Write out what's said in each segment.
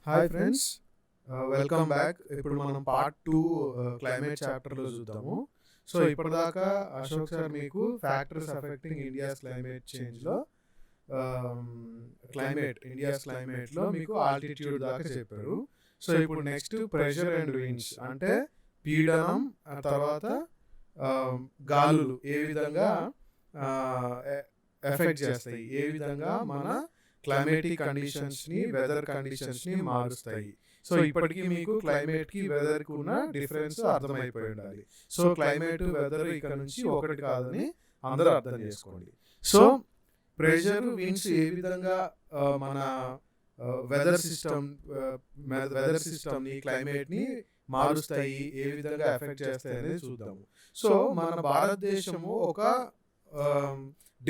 Hi friends, welcome back. ఇప్పుడు మనం part 2 climate చాప్టర్లో చూద్దాము. సో ఇప్పటిదాకా అశోక్ సార్ మీకు ఫ్యాక్టర్స్ అఫెక్టింగ్ ఇండియాస్ క్లైమేట్ చేంజ్లో ఇండియాస్ క్లైమేట్లో మీకు ఆల్టిట్యూడ్ దాకా చెప్పారు. సో ఇప్పుడు నెక్స్ట్ ప్రెషర్ అండ్ విండ్స్ అంటే పీడనం, ఆ తర్వాత గాలులు ఏ విధంగా ఎఫెక్ట్ చేస్తాయి, ఏ విధంగా మన క్లైమేటిక్ కండిషన్స్ని, వెదర్ కండిషన్స్ని మారుస్తాయి. సో ఇప్పటికీ మీకు క్లైమేట్కి వెదర్కి ఉన్న డిఫరెన్స్ అర్థమైపోయి ఉండాలి. సో క్లైమేట్ వెదర్ ఇక్కడ నుంచి ఒకటి కాదని అందరూ అర్థం చేసుకోండి. సో ప్రెషర్ విండ్స్ ఏ విధంగా మన వెదర్ సిస్టమ్ని, క్లైమేట్ని మారుస్తాయి, ఏ విధంగా ఎఫెక్ట్ చేస్తాయి అనేది చూద్దాము. సో మన భారతదేశము ఒక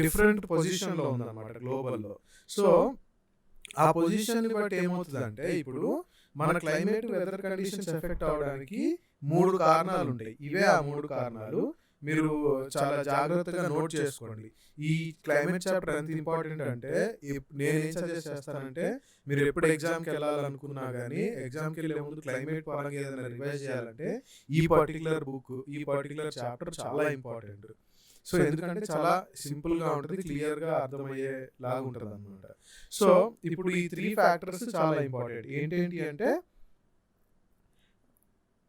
డిఫరెంట్ పొజిషన్లో ఉందన్నమాట గ్లోబల్లో. సో ఆ పొజిషన్ని బట్టి ఏమవుతుందంటే, ఇప్పుడు మన క్లైమేట్ వెదర్ కండిషన్స్ ఎఫెక్ట్ అవడానికి 3 కారణాలు ఉంటాయి. ఇవే ఆ 3 కారణాలు. మీరు చాలా జాగ్రత్తగా నోట్ చేసుకోండి. ఈ క్లైమేట్ చాప్టర్ ఎంత ఇంపార్టెంట్ అంటే, నేను ఏం సజెస్ట్ చేస్తానంటే, మీరు ఎప్పుడు ఎగ్జామ్కి వెళ్ళాలనుకున్నా కానీ ఎగ్జామ్కి వెళ్ళే ముందు క్లైమేట్ పరంగా ఏదైనా రివైజ్ చేయాలంటే ఈ పర్టికులర్ బుక్, ఈ పర్టికులర్ చాప్టర్ చాలా ఇంపార్టెంట్. సో ఎందుకంటే చాలా సింపుల్గా ఉంటుంది, క్లియర్గా అర్థమయ్యేలాగా ఉంటుంది అనమాట. సో ఇప్పుడు ఈ 3 ఫ్యాక్టర్స్ చాలా ఇంపార్టెంట్. ఏంటేంటి అంటే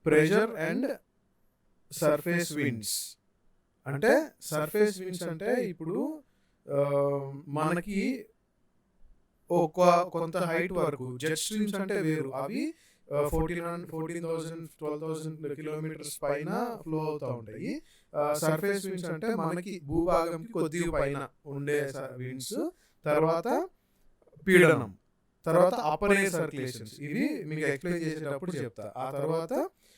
ప్రెషర్ అండ్ సర్ఫేస్ విండ్స్. అంటే సర్ఫేస్ విండ్స్ అంటే ఇప్పుడు మనకి కొంత హైట్ వరకు జెట్ స్ట్రీమ్స్ అంటే వేరు, అవి 12,000 కిలోమీటర్స్ పైన ఫ్లో అవుతూ ఉంటాయి. సర్ఫేస్ విండ్స్ అంటే మనకి భూభాగంకి కొద్దిగా పైన ఉండే విండ్స్. తర్వాత పీడనం, తర్వాత అప్పర్ ఎయిర్ సర్క్యులేషన్స్, ఇవి మీకు ఎక్స్ప్లెయిన్ చేసేటప్పుడు చెప్తా. ఆ తర్వాత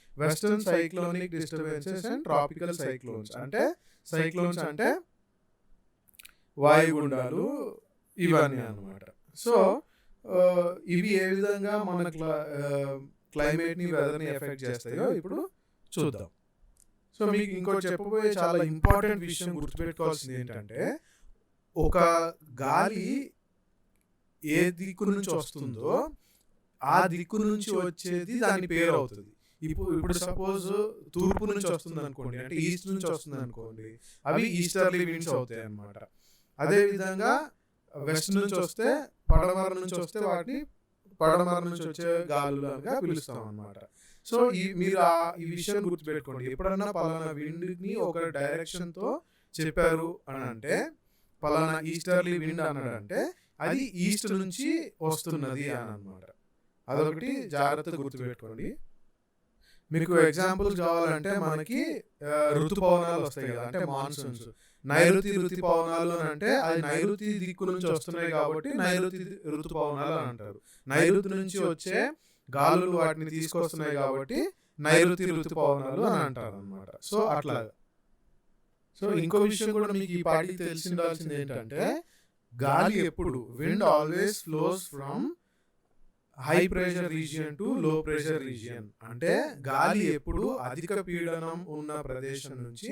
western cyclonic disturbances and tropical cyclones. అంటే సైక్లోన్స్ అంటే వాయుగుండాలు, ఇవన్నీ అన్నమాట. సో ఇవి ఏ విధంగా మన క్లైమేట్ని, వెదర్ని ఎఫెక్ట్ చేస్తాయో ఇప్పుడు చూద్దాం. సో మీకు ఇంకోటి చెప్పబోయే చాలా ఇంపార్టెంట్ విషయం గుర్తుపెట్టుకోవాల్సింది ఏంటంటే, ఒక గాలి ఏ దిక్కు నుంచి వస్తుందో ఆ దిక్కు నుంచి వచ్చేది దాని పేరు అవుతుంది. ఇప్పుడు సపోజ్ తూర్పు నుంచి వస్తుంది అనుకోండి, అంటే ఈస్ట్ నుంచి వస్తుంది అనుకోండి, అవి ఈస్టర్లీ విండ్స్ అవుతాయి అన్నమాట. అదేవిధంగా వెస్ట్ నుంచి వస్తే, పడమర నుంచి వస్తే వాటిని పడమర నుంచి వచ్చే గాలులుగా పిలుస్తాం అన్నమాట. సో మీరు ఈ విషయం గుర్తుపెట్టుకోండి. ఎప్పుడన్నా పలానా విండ్ని ఒక డైరెక్షన్తో చెప్పారు అని అంటే, పలానా ఈస్టర్లీ విండ్ అన్నాడంటే అది ఈస్ట్ నుంచి వస్తున్నది అని అన్నమాట. అదొకటి జాగ్రత్తగా గుర్తుపెట్టుకోండి. మీకు ఎగ్జాంపుల్స్ కావాలంటే మనకి ఋతుపవనాలు వస్తాయి కదా, అంటే మాన్సూన్స్. నైరుతి ఋతుపవనాలు అని అంటే అది నైరుతి దిక్కు నుంచి వస్తున్నాయి కాబట్టి నైరుతి ఋతుపవనాలు అని అంటారు. నైరుతి నుంచి వచ్చే గాలులు వాటిని తీసుకొస్తున్నాయి కాబట్టి నైరుతి ఋతుపవనాలు అని అంటారు అన్నమాట. సో అట్లాగా. సో ఇంకో విషయం కూడా మీకు ఈ పాటికి తెలిసి ఉండాల్సింది ఏంటంటే, గాలి ఎప్పుడు, wind always flows from high pressure region to లో ప్రెషర్ రీజియన్. అంటే గాలి ఎప్పుడు అధిక పీడనం ఉన్న ప్రదేశం నుంచి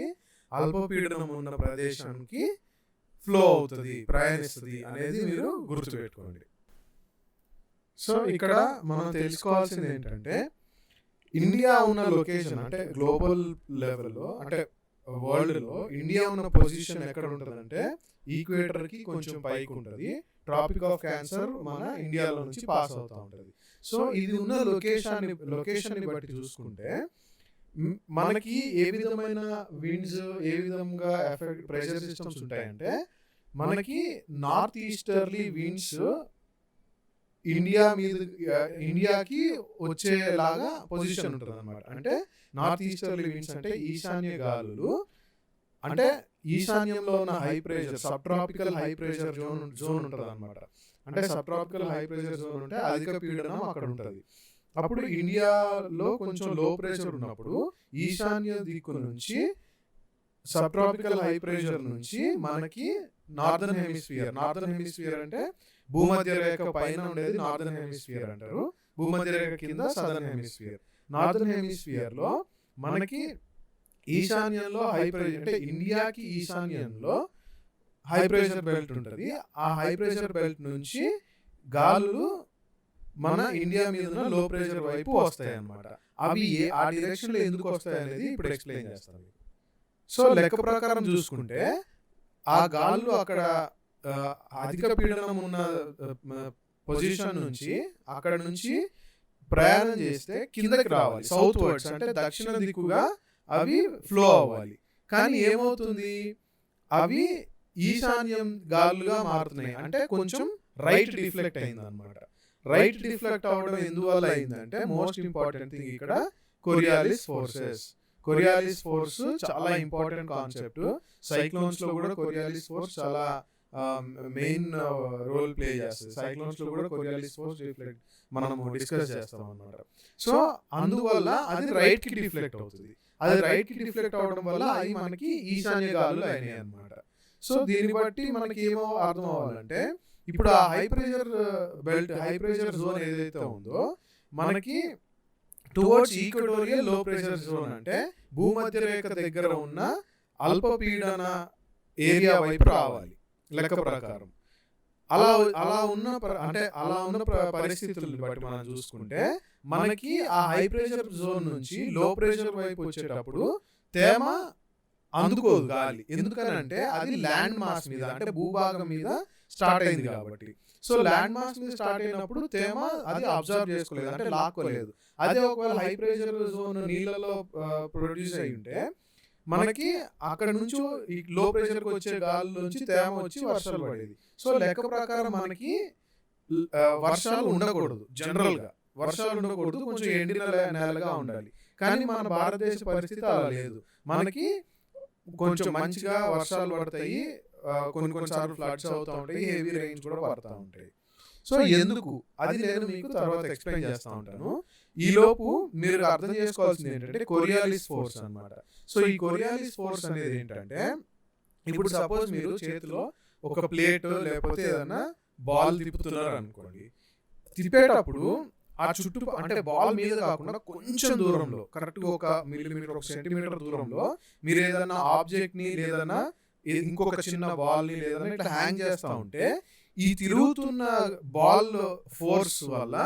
అల్ప పీడనం ఉన్న ప్రదేశానికి ఫ్లో అవుతుంది, ప్రయాణిస్తుంది అనేది మీరు గుర్తుపెట్టుకోండి. సో ఇక్కడ మనం తెలుసుకోవాల్సింది ఏంటంటే, ఇండియా ఉన్న లొకేషన్ అంటే గ్లోబల్ లెవెల్లో, అంటే వరల్డ్లో ఇండియా ఉన్న పొజిషన్ ఎక్కడ ఉంటుందంటే ఈక్వేటర్కి కొంచెం పైకి ఉంటుంది. ట్రాపిక్ ఆఫ్ క్యాన్సర్ మన ఇండియాలో నుంచి పాస్ అవుతూ ఉంటుంది. సో ఇది ఉన్న లొకేషన్ని బట్టి చూసుకుంటే మనకి ఏ విధమైన విండ్స్, ఏ విధంగా ఎఫెక్ట్ ప్రెషర్ సిస్టమ్స్ ఉంటాయంటే, మనకి నార్త్ ఈస్టర్లీ విండ్స్ ఇండియాకి వచ్చేలాగా పొజిషన్ ఉంటుంది అనమాట. అంటే నార్త్ ఈస్టర్లీ విండ్స్ అంటే ఈశాన్య గాలులు, అంటే ఈశాన్యంలో ఉన్న high pressure, sub tropical high pressure zone ఉంటుంది అనమాట. అంటే sub tropical high pressure zone ఉంటే అధిక పీడనం అక్కడ ఉంటుంది. అప్పుడు ఇండియాలో కొంచెం లో ప్రెషర్ ఉన్నప్పుడు ఈశాన్య దిక్కు నుంచి సబ్ ట్రాపికల్ హై ప్రెషర్ నుంచి మనకి నార్దర్న్ హెమిస్ఫియర్ అంటే భూమధ్య రేఖ పైన ఉండేది నార్దర్న్ హెమిస్ఫియర్ అంటారు, భూమధ్య రేఖ కింద సదర్న్ హెమిస్ఫియర్. నార్దర్న్ హెమిస్ఫియర్లో మనకి ఈశాన్యంలో హై ప్రెషర్, అంటే ఇండియాకి ఈశాన్యంలో హై ప్రెషర్ బెల్ట్ ఉంటుంది. ఆ హై ప్రెషర్ బెల్ట్ నుంచి గాలులు మన ఇండియా మీద ఉన్న లో ప్రెషర్ వైపు వస్తాయి అన్నమాట. అవి ఆ డైరెక్షన్లో ఎందుకు వస్తాయి అనేది ఇప్పుడు ఎక్స్ప్లెయిన్ చేస్తాను. సో లెక్క ప్రకారం చూసుకుంటే ఆ గాళ్ళు అక్కడ అధిక పీడనం ఉన్న పొజిషన్ నుంచి అక్కడ నుంచి ప్రయాణం చేస్తే కిందకి రావాలి, సౌత్ వర్డ్స్ అంటే దక్షిణ దిక్కుగా అవి ఫ్లో అవ్వాలి. కానీ ఏమవుతుంది, అవి ఈశాన్యం గాలుగా మారుతున్నాయి, అంటే కొంచెం రైట్ డిఫ్లెక్ట్ అయింది అనమాట. రైట్ డిఫ్లెక్ట్ అవ్వడం ఎందువల్ల అయిందంటే మోస్ట్ ఇంపార్టెంట్ థింగ్ ఇక్కడ కొరియాలిస్ ఫోర్సెస్. కొరియాలిస్ ఫోర్స్ చాలా ఇంపార్టెంట్ కాన్సెప్ట్. సైక్లోన్స్ లో కూడా కొరియాలిస్ ఫోర్స్ చాలా మెయిన్ రోల్ ప్లే చేస్తుంది. సైక్లోన్స్ లో కూడా కొరియాలిస్ ఫోర్స్ డిఫ్లెక్ట్ మనము డిస్కస్ చేస్తాం అన్నమాట. సో అందువల్ల అది రైట్ కి డిఫ్లెక్ట్ అవుతుంది. అది రైట్ కి డిఫ్లెక్ట్ అవడం వల్ల అవి మనకి ఈశాన్య గాలులు అయినాయి అన్నమాట. సో దీన్ని బట్టి మనకి ఏమో అర్థం అవ్వాలంటే ఇప్పుడు ఆ high pressure belt, high pressure zone ఏదైతే ఉందో మనకి టువర్డ్స్ ఈక్వటోరియల్ లో ప్రెషర్ జోన్ అంటే భూమధ్య రేఖ దగ్గర ఉన్న అల్పపీడన ఏరియా వైపు రావాలి లెక్క ప్రకారం. అలా ఉన్న పరిస్థితులను బట్టి మనం చూసుకుంటే మనకి ఆ హై ప్రెషర్ జోన్ నుంచి లో ప్రెషర్ వైపు వచ్చేటప్పుడు తేమ అందుకోదు గాలి. ఎందుకనంటే అది ల్యాండ్ మాస్ మీద అంటే భూభాగం మీద స్టార్ట్ అయింది కాబట్టి. సో ల్యాండ్ మాస్ మీద స్టార్ట్ అయినప్పుడు తేమ అది అబ్జర్వ్ చేసుకోలేదు, అంటే లాక్కోలేదు. అదే ఒకవేళ హై ప్రెషర్ జోన్ నీళ్ళలో ప్రొడ్యూస్ అయి ఉంటే మనకి అక్కడ నుంచి ఈ లో ప్రెషర్కి వచ్చే గాలి నుంచి తేమ వచ్చి వర్షాలు పడేది. సో లెక్క ప్రకారం మనకి వర్షాలు ఉండకూడదు, జనరల్గా వర్షాలు ఉండకూడదు, కొంచెం ఎండిన నేలగా ఉండాలి. కానీ మన భారతదేశ పరిస్థితి అలా లేదు. మనకి కొంచెం మంచిగా వర్షాలు పడతాయి, కొన్నిసార్లు ఫ్లడ్స్ అవుతూ ఉంటాయి, హెవీ రైన్స్ కూడా పడతా ఉంటాయి. సో ఎందుకు అది నేను మీకు తర్వాత ఎక్స్ప్లెయిన్ చేస్తూ ఉంటాను. ఈలోపు మీరు అర్థం చేసుకోవాల్సింది ఏంటంటే కొరియాలిస్ ఫోర్స్ అన్నమాట. సో ఈ కొరియాలిస్ ఫోర్స్ అనేది ఏంటంటే ఇప్పుడు సపోజ్ మీరు చేతిలో ఒక ప్లేట్ లేకపోతే ఏదైనా బాల్ తిప్పుతున్నారు అనుకోండి. తిప్పేటప్పుడు ఆ చుట్టూ అంటే బాల్ మీద కాకుండా కొంచెం దూరంలో, కరెక్ట్గా ఒక మిల్లీమీటర్, ఒక సెంటీమీటర్ దూరంలో మీరు ఏదైనా ఆబ్జెక్ట్ ని లేదన్నా ఇంకొక చిన్న బాల్ ని లేదన్నా ఇట్లా హ్యాంగ్ చేస్తూ ఉంటే ఈ తిరుగుతున్న బాల్ ఫోర్స్ వల్ల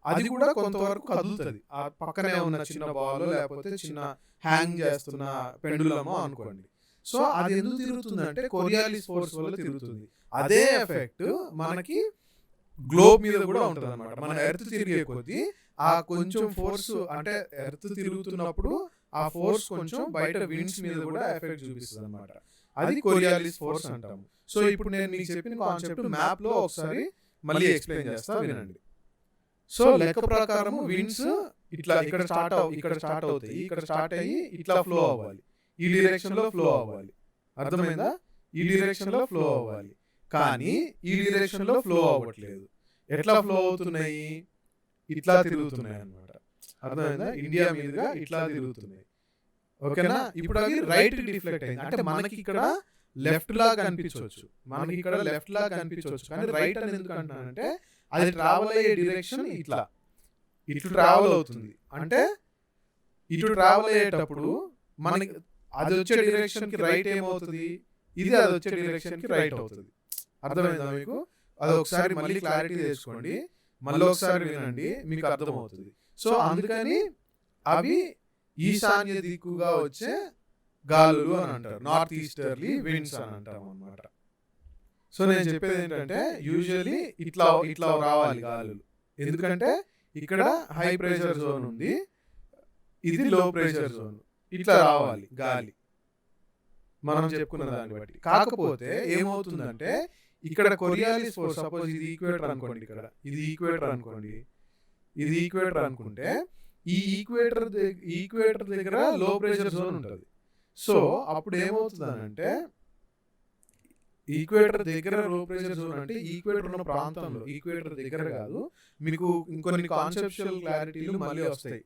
అది కూడా కొంతవరకు కదులుతుంది. ఆ పక్కనే ఉన్న చిన్న బాల్ లేకపోతే చిన్న హ్యాంగ్ చేస్తున్న పెండులమో అనుకోండి. సో అది ఎందుకు తిరుగుతుంది అంటే కొరియాలిస్ ఫోర్స్ వల్ల తిరుగుతుంది. అదే ఎఫెక్ట్ మనకి గ్లోబ్ మీద కూడా ఉంటుంది అనమాట. మన ఎర్త్ తిరిగే కొద్దీ ఆ కొంచెం ఫోర్స్ అంటే ఎర్త్ తిరుగుతున్నప్పుడు ఆ ఫోర్స్ కొంచెం బయట విండ్స్ మీద కూడా ఎఫెక్ట్ చూపిస్తుంది అనమాట. అది కొరియాలిస్ ఫోర్స్ అంటాము. సో ఇప్పుడు నేను మీకు చెప్పిన కాన్సెప్ట్ మ్యాప్ లో ఒకసారి మళ్ళీ ఎక్స్ప్లెయిన్ చేస్తా, వినండి. సో లెక్క ప్రకారం విండ్స్ ఇట్లా ఇక్కడ స్టార్ట్ అవుతాయి, ఇక్కడ స్టార్ట్ అయ్యి ఇట్లా ఫ్లో అవ్వాలి, ఈ డైరెక్షన్ లో ఫ్లో అవ్వాలి. అర్థమైందా? ఈ డైరెక్షన్ లో ఫ్లో అవ్వాలి. కానీ ఈ డైరెక్షన్ లో ఫ్లో అవ్వట్లేదు. ఎట్లా ఫ్లో అవుతున్నాయి? ఇట్లా తిరుగుతున్నాయి అన్నమాట. అర్థమైందా? ఇండియా మీదుగా ఇట్లా తిరుగుతున్నాయి. ఓకేనా? ఇప్పుడు అది రైట్ కి డిఫ్లెక్ట్ అయింది. అంటే మనకి ఇక్కడ లెఫ్ట్ లాగా కనిపించవచ్చు, కానీ రైట్ అని ఎందుకు అంటున్నానంటే అది ట్రావెల్ అయ్యే డైరెక్షన్ ఇటు ట్రావెల్ అవుతుంది. అంటే ఇటు ట్రావెల్ అయ్యేటప్పుడు మనకి అది వచ్చే డైరెక్షన్ కి రైట్ ఏమవుతుంది, ఇది అది వచ్చే డైరెక్షన్ కి రైట్ అవుతుంది. అర్థమైందా మీకు? అది ఒకసారి మళ్ళీ క్లారిటీ తెచ్చుకోండి, మళ్ళీ ఒకసారి వినండి, మీకు అర్థమవుతుంది. సో అందుకని అవి ఈశాన్య దిక్కుగా వచ్చే గాలులు అని అంటారు, నార్త్ ఈస్టర్లీ విండ్స్ అని అంటాం అన్నమాట. సో నేను చెప్పేది ఏంటంటే యూజువల్లీ ఇట్లా రావాలి గాలులు, ఎందుకంటే ఇక్కడ హై ప్రెషర్ జోన్ ఉంది, ఇది లో ప్రెషర్ జోన్, ఇట్లా రావాలి గాలి మనం చెప్పుకున్న దాన్ని బట్టి. కాకపోతే ఏమవుతుందంటే ఇక్కడ కొరియాలిస్ ఫోర్స్, సపోజ్ ఇది ఈక్వేటర్ అనుకోండి, ఇక్కడ ఇది ఈక్వేటర్ అనుకోండి, ఇది ఈక్వేటర్ అనుకుంటే ఈ ఈక్వేటర్ దగ్గర లో ప్రెషర్ జోన్ ఉంటుంది. సో అప్పుడు ఏమవుతుందనంటే ఈక్వేటర్ దగ్గర లో ప్రెషర్ జోన్ అంటే ఈక్వేటర్ ఉన్న ప్రాంతంలో, ఈక్వేటర్ దగ్గర కాదు, మీకు ఇంకొన్ని కాన్సెప్చువల్ క్లారిటీలు మళ్ళీ వస్తాయి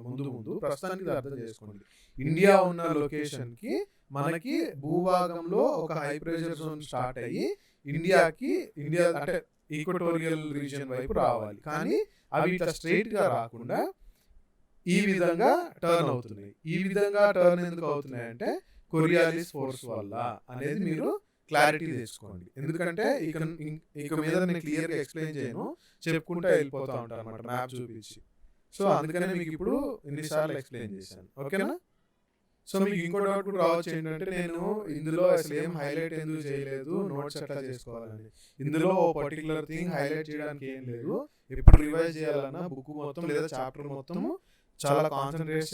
ముందు. ప్రస్తుతానికి అర్థం చేసుకోండి. ఇండియా ఉన్న లొకేషన్ కి మనకి భూభాగంలో ఒక హై ప్రెషర్ జోన్ స్టార్ట్ అయ్యి ఇండియా అంటే ఈక్వటోరియల్ రీజియన్ వైపు రావాలి. కానీ అవి ఇట్లా స్ట్రైట్ గా రాకుండా ఈ విధంగా టర్న్ అవుతున్నాయి. ఈ విధంగా టర్న్ ఎందుకు అవుతున్నాయి అంటే కొరియాలిస్ ఫోర్స్ వల్ల అనేది మీరు క్లారిటీ తెచ్చుకోండి. ఎందుకంటే ఇక మీద నేను క్లియర్గా ఎక్స్ప్లెయిన్ చేయను, చెప్పుకుంటా వెళ్ళిపోతూ ఉంటాను అనమాట మ్యాప్ చూపించి. సో అందుకనే మీకు ఇప్పుడు ఇన్నిసార్లు ఎక్స్ప్లెయిన్ చేశాను. ఓకేనా? సో మీకు ఇంకో డౌట్ కూడా రావచ్చు, ఏంటంటే నేను ఇందులో అసలు ఏం హైలైట్ ఎందుకు చేయలేదు, నోట్స్ ఎట్లా చేసుకోవాలని. ఇందులో ఓ పర్టికులర్ థింగ్ హైలైట్ చేయడానికి ఏం లేదు. ఎప్పుడు రివైజ్ చేయాలన్నా బుక్ మొత్తం లేదా చాప్టర్ మొత్తం చాలా కాన్సన్ట్రేట్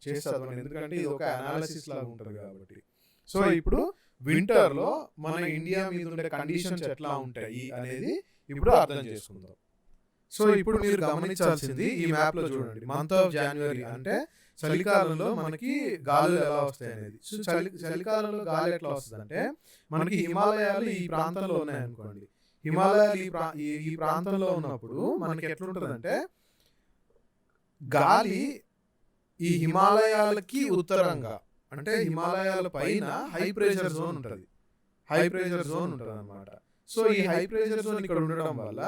చేసి చదవండి, ఎందుకంటే ఇది ఒక అనాలిసిస్ లాగా ఉంటుంది కాబట్టి. సో ఇప్పుడు వింటర్లో మన ఇండియా మీద ఉండే కండిషన్స్ ఎట్లా ఉంటాయి అనేది ఇప్పుడు అర్థం చేసుకుందాం. సో ఇప్పుడు మీరు గమనించాల్సింది ఈ మ్యాప్లో చూడండి, మంత్ ఆఫ్ జనవరి అంటే చలికాలంలో మనకి గాలులు ఎలా వస్తాయి అనేది. సో చలికాలంలో గాలి ఎట్లా వస్తుంది అంటే, మనకి హిమాలయాలు ఈ ప్రాంతంలో ఉన్నాయనుకోండి. హిమాలయాలు ఈ ప్రాంతంలో ఉన్నప్పుడు మనకి ఎట్లుంటుంది అంటే, గాలి ఈ హిమాలయాలకి ఉత్తరంగా అంటే హిమాలయాల పైన హై ప్రెషర్ జోన్ ఉంటుంది, అనమాట. సో ఈ హై ప్రెషర్ జోన్ ఇక్కడ ఉండడం వల్ల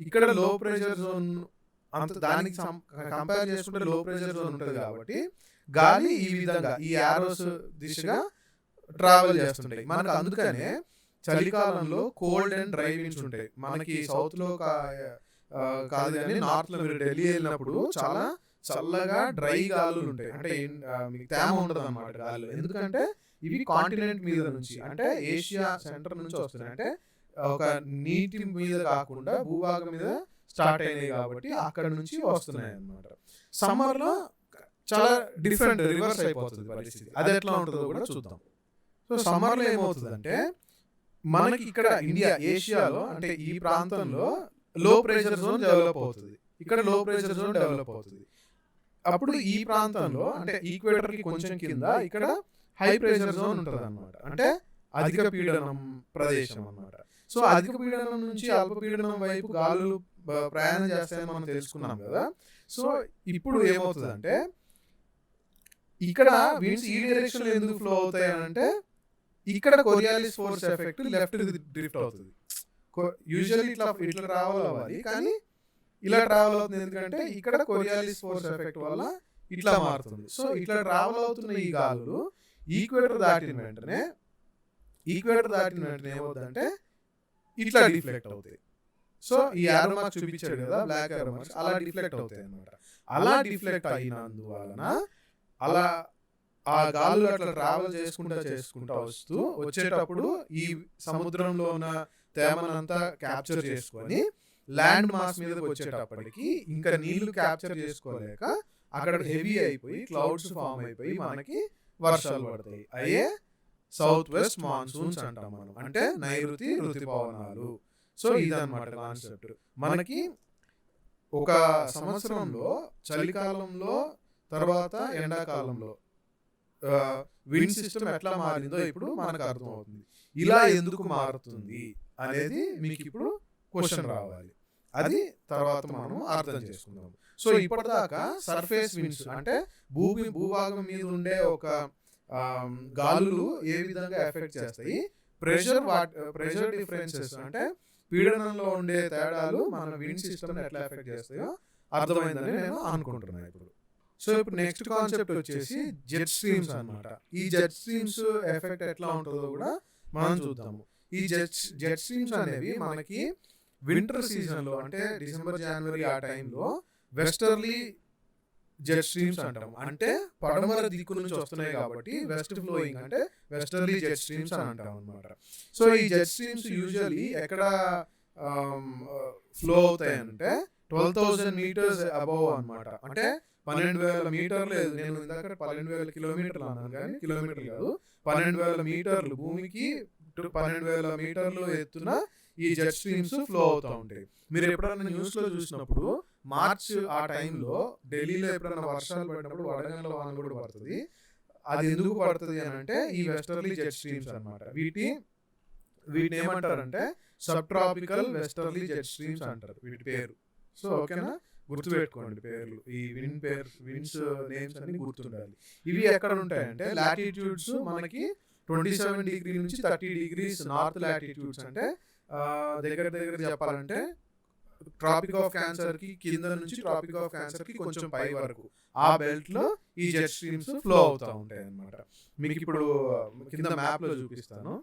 ఇక్కడ లో ప్రెషర్ జోన్ అంత దానికి కంపేర్ చేసుకుంటే లో ప్రెషర్ జోన్ ఉంటుంది కాబట్టి గాలి ఈ విధంగా ఈ యారోస్ దిశగా ట్రావెల్ చేస్తుంటాయి మనకు. అందుకనే చలికాలంలో కోల్డ్ అండ్ డ్రై విండ్స్ ఉంటాయి మనకి. సౌత్లో కాదు కానీ నార్త్లో మీరు ఢిల్లీ వెళ్ళినప్పుడు చాలా చల్లగా డ్రై గాలులు ఉంటాయి, అంటే మీకు తేమ ఉండదు అన్నమాట గాలు. ఎందుకంటే ఇవి కాంటినెంట్ మీద నుంచి, అంటే ఏషియా సెంటర్ నుంచి వస్తున్నాయి, అంటే ఒక నీటి మీద కాకుండా భూభాగం మీద స్టార్ట్ అయినాయి కాబట్టి అక్కడ నుంచి వస్తున్నాయి అన్నమాట. సమ్మర్లో చాలా డిఫరెంట్ రివర్స్ అయిపోతుంది పరిస్థితి. అది ఎట్లా ఉంటుందో కూడా చూద్దాం. సో సమ్మర్లో ఏమవుతుందంటే, మనకి ఇక్కడ ఇండియా ఏషియాలో అంటే ఈ ప్రాంతంలో లో ప్రెషర్ జోన్ డెవలప్ అవుతుంది, ఇక్కడ లో ప్రెషర్ జోన్ డెవలప్ అవుతుంది. అప్పుడు ఈ ప్రాంతంలో అంటే ఈక్వేటర్కి కొంచెం కింద ఇక్కడ హై ప్రెషర్ జోన్ ఉంటుంది అనమాట, అంటే అధిక పీడనం ప్రదేశం అన్నమాట. సో అధిక పీడనం నుంచి అల్పపీడనం వైపు గాలులు ప్రయాణం చేస్తాయని మనం తెలుసుకున్నాం కదా. సో ఇప్పుడు ఏమవుతుందంటే, ఇక్కడ విండ్స్ ఈ డైరెక్షన్ లో ఎందుకు ఫ్లో అవుతాయి అంటే, ఇక్కడ Coriolis force effect left drift అవుతుంది. యూజువల్లీ ఇట్లా ట్రావెల్ అవ్వాలి, కానీ ఇలా ట్రావెల్ అవుతుంది ఎందుకంటే ఇక్కడ కొరియాలిస్ ఫోర్స్ ఎఫెక్ట్ వల్ల ఇట్లా మారుతుంది. సో ఇట్లా ట్రావెల్ అవుతున్న ఈ గాలులు ఈక్వేటర్ దాటిన వెంటనే ఏమవుతుందంటే ఇట్లా డిఫ్లెక్ట్ అవుతాయి. సో ఈ యారో మార్క్స్ చూపించాడు కదా, బ్లాక్ యారో మార్క్స్, అలా డిఫ్లెక్ట్ అవుతాయి అన్నమాట. అలా డిఫ్లెక్ట్ అయినందువలన అలా ఆ గాలులు అట్లా ట్రావెల్ చేసుకుంటా వచ్చేటప్పుడు ఈ సముద్రంలో ఉన్న తేమనంతా క్యాప్చర్ చేసుకొని ల్యాండ్ మాస్ మీదకి వచ్చేటప్పటికి ఇంకా నీళ్లు క్యాప్చర్ చేసుకోలేక అక్కడ హెవీ అయిపోయి క్లౌడ్స్ ఫామ్ అయిపోయి మనకి వర్షాలు పడతాయి. అయ్యే సౌత్ వెస్ట్ మాన్సూన్స్ అంటాం మనం, అంటే నైరుతి ఋతుపవనాలు. సో ఇదన్నమాట కాన్సెప్ట్. మనకి ఒక సంవత్సరంలో చలికాలంలో తర్వాత ఎండాకాలంలో విండ్ సిస్టమ్ ఎట్లా మారిందో ఇప్పుడు మనకు అర్థమవుతుంది. ఇలా ఎందుకు మారుతుంది అనేది మీకు ఇప్పుడు క్వశ్చన్ రావాలి, అది తర్వాత మనం అర్థం చేసుకుందాం. సో ఇప్పటిదాకా సర్ఫేస్ విండ్స్ అంటే భూభాగం మీద ఉండే ఒక గాలులు ఏ విధంగా ఎఫెక్ట్ చేస్తాయి, ప్రెషర్ డిఫరెన్సెస్ అంటే పీడనంలో ఉండే తేడాలు మన విండ్ సిస్టమ్ ఎట్లా ఎఫెక్ట్ చేస్తాయో అర్థమైందని నేను అనుకుంటున్నాను ఇప్పుడు. సో ఇప్పుడు నెక్స్ట్ కాన్సెప్ట్ వచ్చేసి జెట్ స్ట్రీమ్స్ అన్నమాట. ఈ జెట్ స్ట్రీమ్స్ ఎఫెక్ట్ ఎట్లా ఉంటుందో కూడా మనం చూద్దాము. ఈ జెట్ స్ట్రీమ్స్ అనేవి మనకి వింటర్ సీజన్లో అంటే డిసెంబర్ జనవరి ఆ టైంలో వెస్టర్లీ జెట్ స్ట్రీమ్స్ అంటాం, అంటే పడమర దిక్కు నుంచి వస్తున్నాయి కాబట్టి వెస్ట్ ఫ్లోయింగ్ అంటే వెస్టర్లీ జెట్ స్ట్రీమ్స్ అని అంటాం అనమాట. సో ఈ జెట్ స్ట్రీమ్స్ యూజువల్లీ ఎక్కడ ఫ్లో అవుతాయి అంటే 12,000 meters అబవ్ అనమాట, అంటే 12,000 మీటర్లు. నేను ఇందాక 12,000 కిలోమీటర్లు అన్నాను, కానీ కిలోమీటర్లు కాదు, 12,000 మీటర్లు, భూమికి 12,000 మీటర్లు ఎత్తున ఈ జెట్ స్ట్రీమ్స్ ఫ్లో అవుతూ ఉంటాయి. మీరు ఎప్పుడైనా న్యూస్లో చూసినప్పుడు మార్చ్ ఆ టైంలో ఢిల్లీలో ఎప్పుడైనా వర్షాలు పడినప్పుడు వడగండ్ల వాన కూడా పడుతుంది. అది ఎందుకు పడుతుంది అని అంటే ఈ వెస్టర్లీ జెట్ స్ట్రీమ్స్ అనమాట. వీటిని ఏమంటారంటే sub tropical westerly jet streams అంటారు వీటి పేరు. సో ఓకేనా, గుర్తుపెట్టుకోండి పేర్లు, ఈ విండ్స్ నేమ్స్ అన్ని గుర్తుండాలి. ఇవి ఎక్కడ ఉంటాయంటే లాటిట్యూడ్స్ మనకి 27 degrees నుంచి 30 degrees నార్త్ లాటిట్యూడ్స్, అంటే దగ్గర చెప్పాలంటే ట్రాపిక్ ఆఫ్ క్యాన్సర్ కి కింద నుంచి ట్రాపిక్ ఆఫ్ క్యాన్సర్ కి కొంచెం పై వరకు ఆ బెల్ట్ లో ఈ జెట్ స్ట్రీమ్స్ ఫ్లో అవుతూ ఉంటాయి అన్నమాట. మీకు ఇప్పుడు కింద మ్యాప్ లో చూపిస్తాను.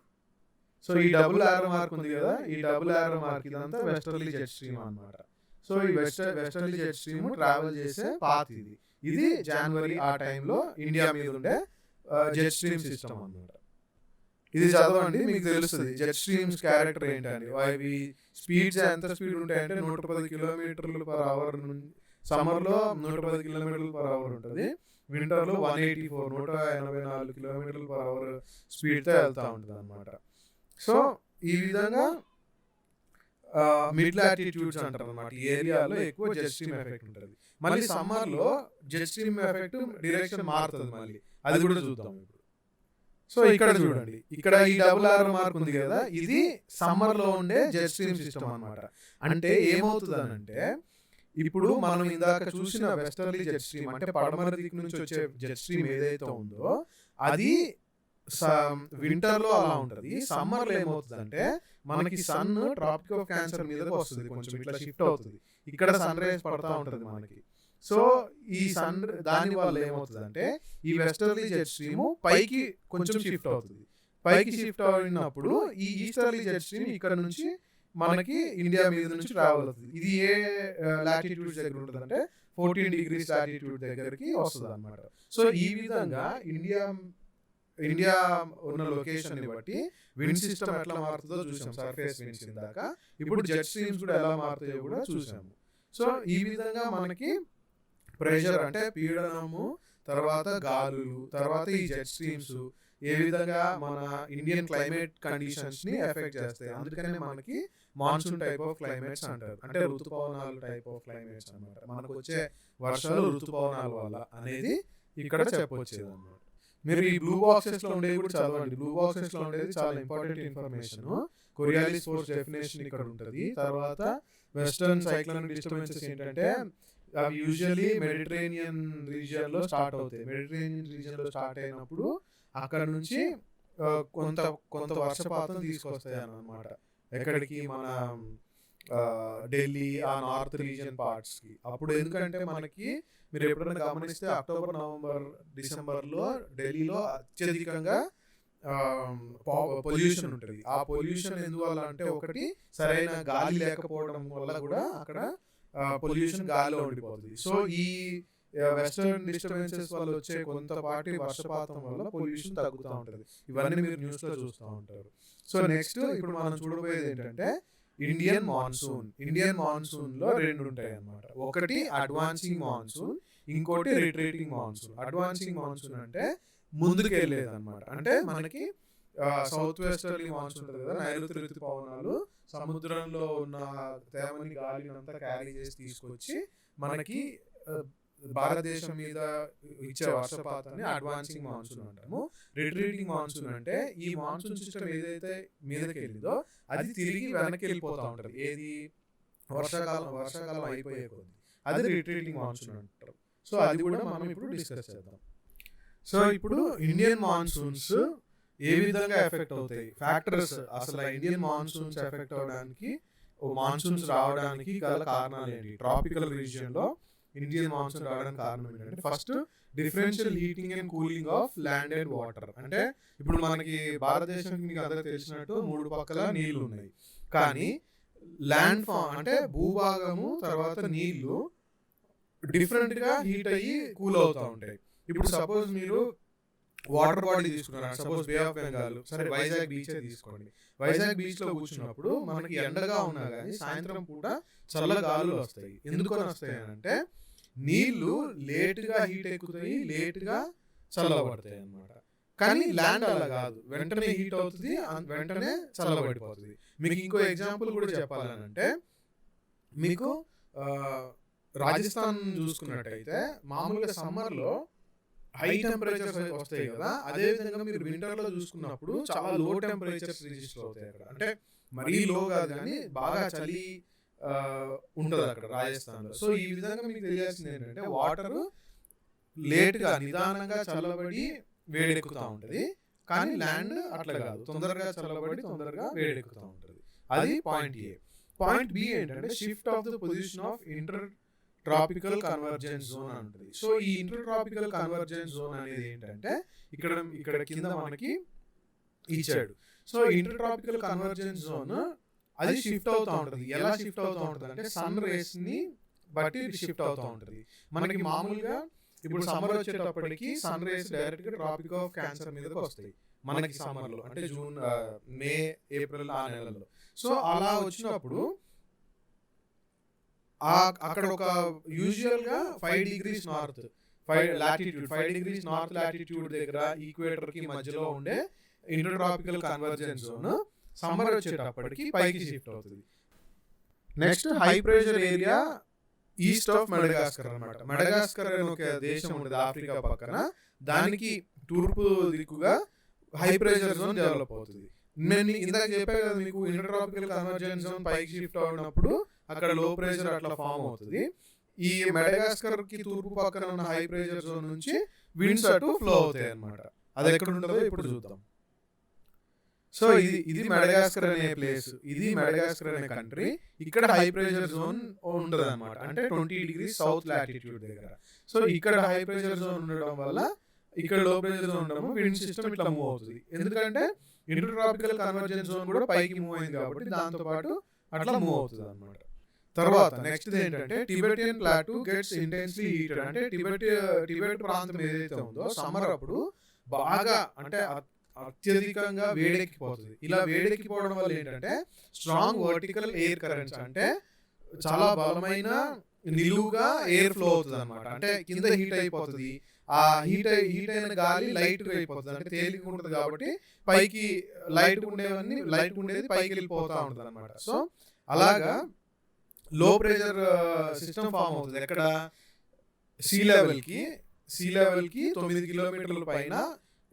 సో ఈ డబుల్ ఆరో మార్క్ ఉంది కదా, ఈ డబుల్ ఆరో మార్క్ ఇదంతా వెస్టర్లీ జెట్ స్ట్రీమ్ అనమాట. సో ఈ వెస్టర్లీ జెట్ స్ట్రీమ్ ట్రావెల్ చేసే పాత్ ఇది జనవరి ఆ టైంలో ఇండియా మీద ఉండే జెట్ స్ట్రీమ్ సిస్టమ్ అనమాట. ఇది చదవండి, మీకు తెలుస్తుంది జెట్ స్ట్రీమ్స్ క్యారెక్టర్ ఏంటండి. అవి స్పీడ్స్ ఎంత స్పీడ్ ఉంటాయంటే 110 km/h సమ్మర్లో 110 km/h ఉంటుంది, వింటర్లో 184 km/h స్పీడ్తో వెళ్తూ ఉంటుంది అనమాట. సో ఈ విధంగా మిడ్ లాటిట్యూడ్స్ అంటారు అనమాట, ఈ ఏరియాలో ఎక్కువ జెట్ స్ట్రీమ్ ఎఫెక్ట్ ఉంటుంది. మళ్ళీ సమ్మర్లో జెట్ స్ట్రీమ్ ఎఫెక్ట్ డైరెక్షన్ మారుతుంది, మళ్ళీ అది కూడా చూద్దాం ఇప్పుడు. సో ఇక్కడ చూడండి, ఇక్కడ ఈ డబుల్ ఆరో మార్క్ ఉంది కదా, ఇది సమ్మర్లో ఉండే జెట్ స్ట్రీమ్ సిస్టమ్ అనమాట. అంటే ఏమవుతుంది అంటే, ఇప్పుడు మనం ఇందాక చూసిన వెస్టర్లీ జెట్ స్ట్రీమ్ అంటే పడమర దిక్కు నుంచి వచ్చే జెట్ స్ట్రీమ్ ఏదైతే ఉందో అది వింటర్లో అలా ఉంటుంది. సమ్మర్లో ఏమవుతుంది అంటే మనకి సన్ ట్రాపిక్ ఆఫ్ క్యాన్సర్ మీదకి వస్తుంది, కొంచెం ఇట్లా షిఫ్ట్ అవుతుంది, ఇక్కడ సన్ రైజ్ పడతా ఉంటుంది మనకి. సో ఈ సన్ దాని వల్ల ఏమవుతుంది అంటే ఈ వెస్టర్లీ జెట్ స్ట్రీమ్ పైకి కొంచెం షిఫ్ట్ అవుతుంది. పైకి షిఫ్ట్ అయినప్పుడు ఈ ఈస్టర్లీ జెట్ స్ట్రీమ్ ఇక్కడ నుంచి మనకి ఇండియా మీద నుంచి ట్రావెల్ అవుతుంది. ఇది ఏ లాటిట్యూడ్ దగ్గర ఉంటుంది అంటే 14 degrees లాటిట్యూడ్ దగ్గరికి వస్తుంది అనమాట. సో ఈ విధంగా ఇండియా ఉన్న లొకేషన్ ని బట్టి విండ్ సిస్టమ్ ఎట్లా మారుతుందో చూసాం, సర్ఫేస్ విండ్స్ దాకా. ఇప్పుడు జెట్ స్ట్రీమ్స్ కూడా ఎలా మారుతాయో కూడా చూసాము. సో ఈ విధంగా మనకి ప్రెషర్ అంటే పీడనము, తర్వాత గాలులు, తర్వాత ఈ జెట్ స్ట్రీమ్స్ ఏ విధంగా మన ఇండియన్ క్లైమేట్ కండిషన్స్ ని ఎఫెక్ట్ చేస్తాయి. అందుకనే మనకి మాన్సూన్ టైప్ ఆఫ్ క్లైమేట్స్ అంటారు, అంటే ఋతుపవనాలు టైప్ ఆఫ్ క్లైమేట్స్ అనమాట. మనకు వచ్చే వర్షాలు ఋతుపవనాల వల్ల అనేది ఇక్కడ చెప్పొచ్చేది అనమాట. మీరు ఈ బ్లూ బాక్సెస్ లో ఉండేది కూడా చదవండి. బ్లూ బాక్సెస్ లో ఉండేది చాలా important information. Coriolis force definition ఇక్కడ ఉంటుంది. తర్వాత వెస్టర్న్ సైక్లోనిక్ డిస్టర్బెన్సెస్ ఏంటంటే అవి యూజువల్లీ మెడిటరేనియన్ రీజియన్ లో స్టార్ట్ అవుతాయి. మెడిటరేనియన్ రీజియన్ లో స్టార్ట్ అయినప్పుడు అక్కడ నుంచి కొంత వర్షపాతం తీసుకొస్తాయి అన్నమాట. ఎక్కడికి మన ఢిల్లీ ఆ నార్త్ రీజియన్ పార్ట్స్ కి. అప్పుడు ఎందుకంటే మనకి మీరు ఎప్పుడైనా గమనిస్తే అక్టోబర్, నవంబర్, డిసెంబర్లో ఢిల్లీలో అత్యధికంగా పొల్యూషన్ ఉంటుంది. ఆ పొల్యూషన్ ఎందువల్ల అంటే ఒకటి సరైన గాలి లేకపోవడం వల్ల కూడా అక్కడ పొల్యూషన్ గాలిలో ఉండిపోతుంది. సో ఈ వెస్టర్న్ డిస్టర్బెన్సెస్ వల్ల వచ్చే కొంతపాటి వర్షపాతం వల్ల పొల్యూషన్ తగ్గుతూ ఉంటుంది. ఇవన్నీ మీరు న్యూస్ లో చూస్తూ ఉంటారు. సో నెక్స్ట్ ఇప్పుడు మనం చూడబోయేది ఏంటంటే ఇండియన్ మాన్సూన్ లో రెండు ఉంటాయి అన్నమాట. ఒకటి అడ్వాన్సింగ్ మాన్సూన్, ఇంకోటి రిట్రీటింగ్ మాన్సూన్. అడ్వాన్సింగ్ మాన్సూన్ అంటే ముందుకు వెళ్ళేది అనమాట. అంటే మనకి సౌత్ వెస్టర్లీ మాన్సూన్ ఉంటుంది కదా, నైరుతి ఋతుపవనాలు సముద్రంలో ఉన్న తేమని గాలిని అంతా క్యారీ చేసి తీసుకొచ్చి మనకి భారతదేశం మీద ఇచ్చే వర్షపాతాన్ని అడ్వాన్సింగ్ మాన్సూన్ అంటాము. రిట్రీటింగ్ మాన్సూన్ అంటే ఈ మాన్సూన్ సిస్టమ్ ఏదైతే మీదకి వెళ్ళిందో అది తిరిగి వెనక్కి వెళ్ళిపోతూ ఉంటుంది. ఏది వర్షాకాలం అయిపోయే కొద్ది అది రిట్రీటింగ్ మాన్సూన్ అంటారు. సో అది కూడా మనం ఇప్పుడు డిస్కస్ చేద్దాం. సో ఇప్పుడు ఇండియన్ మాన్సూన్స్ ఏ విధంగా ఎఫెక్ట్ అవుతాయి, ఫ్యాక్టర్స్, అసలు ఇండియన్ మాన్సూన్స్ ఎఫెక్ట్ అవడానికి, మాన్సూన్స్ రావడానికి గల కారణాలు ఏంటి, ట్రాపికల్ రీజియన్ లో ఇండియన్ మాన్సూన్ రావడానికి కారణం ఏంటంటే first differential heating and cooling of land and water. అంటే ఇప్పుడు మనకి భారతదేశానికి మీకు అందరికీ తెలిసినట్టు 3 పక్కల నీళ్లు ఉన్నాయి, కానీ ల్యాండ్ ఫామ్ అంటే భూభాగము తర్వాత నీళ్లు డిఫరెంట్ గా హీట్ అయ్యి కూల్ అవుతూ ఉంటాయి. ఇప్పుడు సపోజ్ మీరు వాటర్ బాడీ తీసుకున్నారు, సపోజ్ బే ఆఫ్ బెంగాల్, సరే వైజాగ్ బీచ్ తీసుకోండి. వైజాగ్ బీచ్ లో కూర్చున్నప్పుడు మనకి ఎండగా ఉన్నా కానీ సాయంత్రం పూట చల్ల గాలులు వస్తాయి. ఎందుకని వస్తాయి అంటే నీళ్లు లేట్ గా హీట్ ఎక్కుతాయి, లేట్ గా చల్లబడతాయి అన్నమాట. కానీ ల్యాండ్ అలా కాదు, వెంటనే హీట్ అవుతుంది, వెంటనే చల్లబడిపోతుంది. మీకు ఇంకో ఎగ్జాంపుల్ కూడా చెప్పాలనంటే, మీకు రాజస్థాన్ చూసుకున్నట్టయితే మామూలుగా సమ్మర్ లో హై టెంపరేచర్స్ వస్తాయి కదా, అదే విధంగా మీరు వింటర్ లో చూసుకున్నప్పుడు చాలా లో టెంపరేచర్స్ రిజిస్టర్ అవుతాయి అక్కడ. అంటే మరీ లో కాదు కానీ బాగా చలి ఉంటుంది అక్కడ రాజస్థాన్ లో. సో ఈ విధంగా మీకు తెలియాల్సింది ఏంటంటే వాటర్ లేట్ గా నిదానంగా చల్లబడి వేడెక్కుతూ ఉంటది, కానీ ల్యాండ్ అట్లా కాదు, తొందరగా చల్లబడి తొందరగా వేడెక్కుతూ ఉంటది. అది పాయింట్ ఏ. పాయింట్ బి ఏంటంటే shift of the position of inter tropical convergence zone అంటుంది. సో ఈ ఇంటర్ ట్రాపికల్ కన్వర్జెన్స్ జోన్ అనేది ఏంటంటే ఇక్కడ కింద మనకి ఇచ్చాడు. So inter tropical convergence zone అది షిఫ్ట్ అవుతూ ఉంటుంది. ఎలా షిఫ్ట్ అవుతూ ఉంటుంది అంటే సన్ రేస్ ని బట్టి షిఫ్ట్ అవుతూ ఉంటుంది. మనకి మామూలుగా ఇప్పుడు సమ్మర్ వచ్చేటప్పటికి సన్ రేస్ డైరెక్ట్ గా ట్రాపిక్ ఆఫ్ క్యాన్సర్ మీదకి వస్తాయి మనకి సమ్మర్ లో, అంటే జూన్, మే, ఏప్రిల్ ఆ నెలల్లో. సో అలా వచ్చినప్పుడు అక్కడ ఒక యూజువల్ గా 5 degrees north 5 degrees north latitude దగ్గర ఈక్వేటర్ కి మధ్యలో ఉండే inter tropical convergence zone summer వచ్చేటప్పటికి పైకి షిఫ్ట్ అవుతుంది. Next high pressure area east of Madagascar అన్నమాట. మెడగాస్కర్ అనే ఒక దేశం ఉంటుంది ఆఫ్రికా పక్కన, దానికి తూర్పు దిక్కుగా హై ప్రెషర్ జోన్ డెవలప్ అవుతుంది. నేను ఇందాక చెప్పాను కదా మీకు, ఇంటర్ ట్రాపికల్ కన్వర్జెన్స్ జోన్ పైకి షిఫ్ట్ అవునప్పుడు అక్కడ లో ప్రెషర్ అట్లా ఫామ్ అవుతుంది. ఈ మెడగాస్కర్ కి తూర్పు పక్కన ఉన్న హై ప్రెషర్ జోన్ నుంచి విండ్స్ అటు ఫ్లో అవుతాయి అన్నమాట. అది ఎక్కడ ఉంటుందో ఇప్పుడు చూద్దాం. సో ఇది మెడగాస్కర్ అనే ప్లేస్, ఇది మెడగాస్కర్ అనే కంట్రీ. ఇక్కడ హై ప్రెషర్ జోన్ ఉంటుంది అనమాట, అంటే 20 degrees సౌత్ లాటిట్యూడ్ దగ్గర. సో ఇక్కడ హై ప్రెషర్ జోన్ ఉండడం వల్ల ఇక్కడ లో ప్రెషర్ జోన్ ఉండడం, విండ్ సిస్టమ్ ఇట్లా మూవ్ అవుతుంది. ఎందుకంటే ఇంటర్ ట్రాపికల్ కన్వర్జెన్స్ జోన్ కూడా పైకి మూవ్ అయింది కాబట్టి దాంతో పాటు అట్లా మూవ్ అవుతుంది అనమాట. తర్వాత నెక్స్ట్ ఏంటంటే Tibetan plateau gets intensely heated. అంటే టిబెట్ ప్రాంతం ఏదైతే ఉందో సమ్మర్ అప్పుడు బాగా అంటే అత్యధికంగా వేడెక్కిపోతుంది. ఇలా వేడెక్కిపోవడం వల్ల ఏంటంటే స్ట్రాంగ్ వర్టికల్ ఎయిర్ కరెంట్స్, అంటే చాలా బలమైన నిలువుగా ఎయిర్ ఫ్లో అవుతుంది అనమాట. అంటే కింద హీట్ అయిపోతుంది, ఆ హీట్ అయిన గాలి లైట్ అయిపోతుంది, అంటే తేలిక ఉంటుంది కాబట్టి పైకి లైట్ ఉండేది పైకి వెళ్ళిపోతూ ఉంటుంది అనమాట. సో అలాగా లో ప్రెషర్ సిస్టమ్ ఫామ్ అవుతుంది. ఎక్కడ సీ లెవెల్ కి 9 kilometers పైన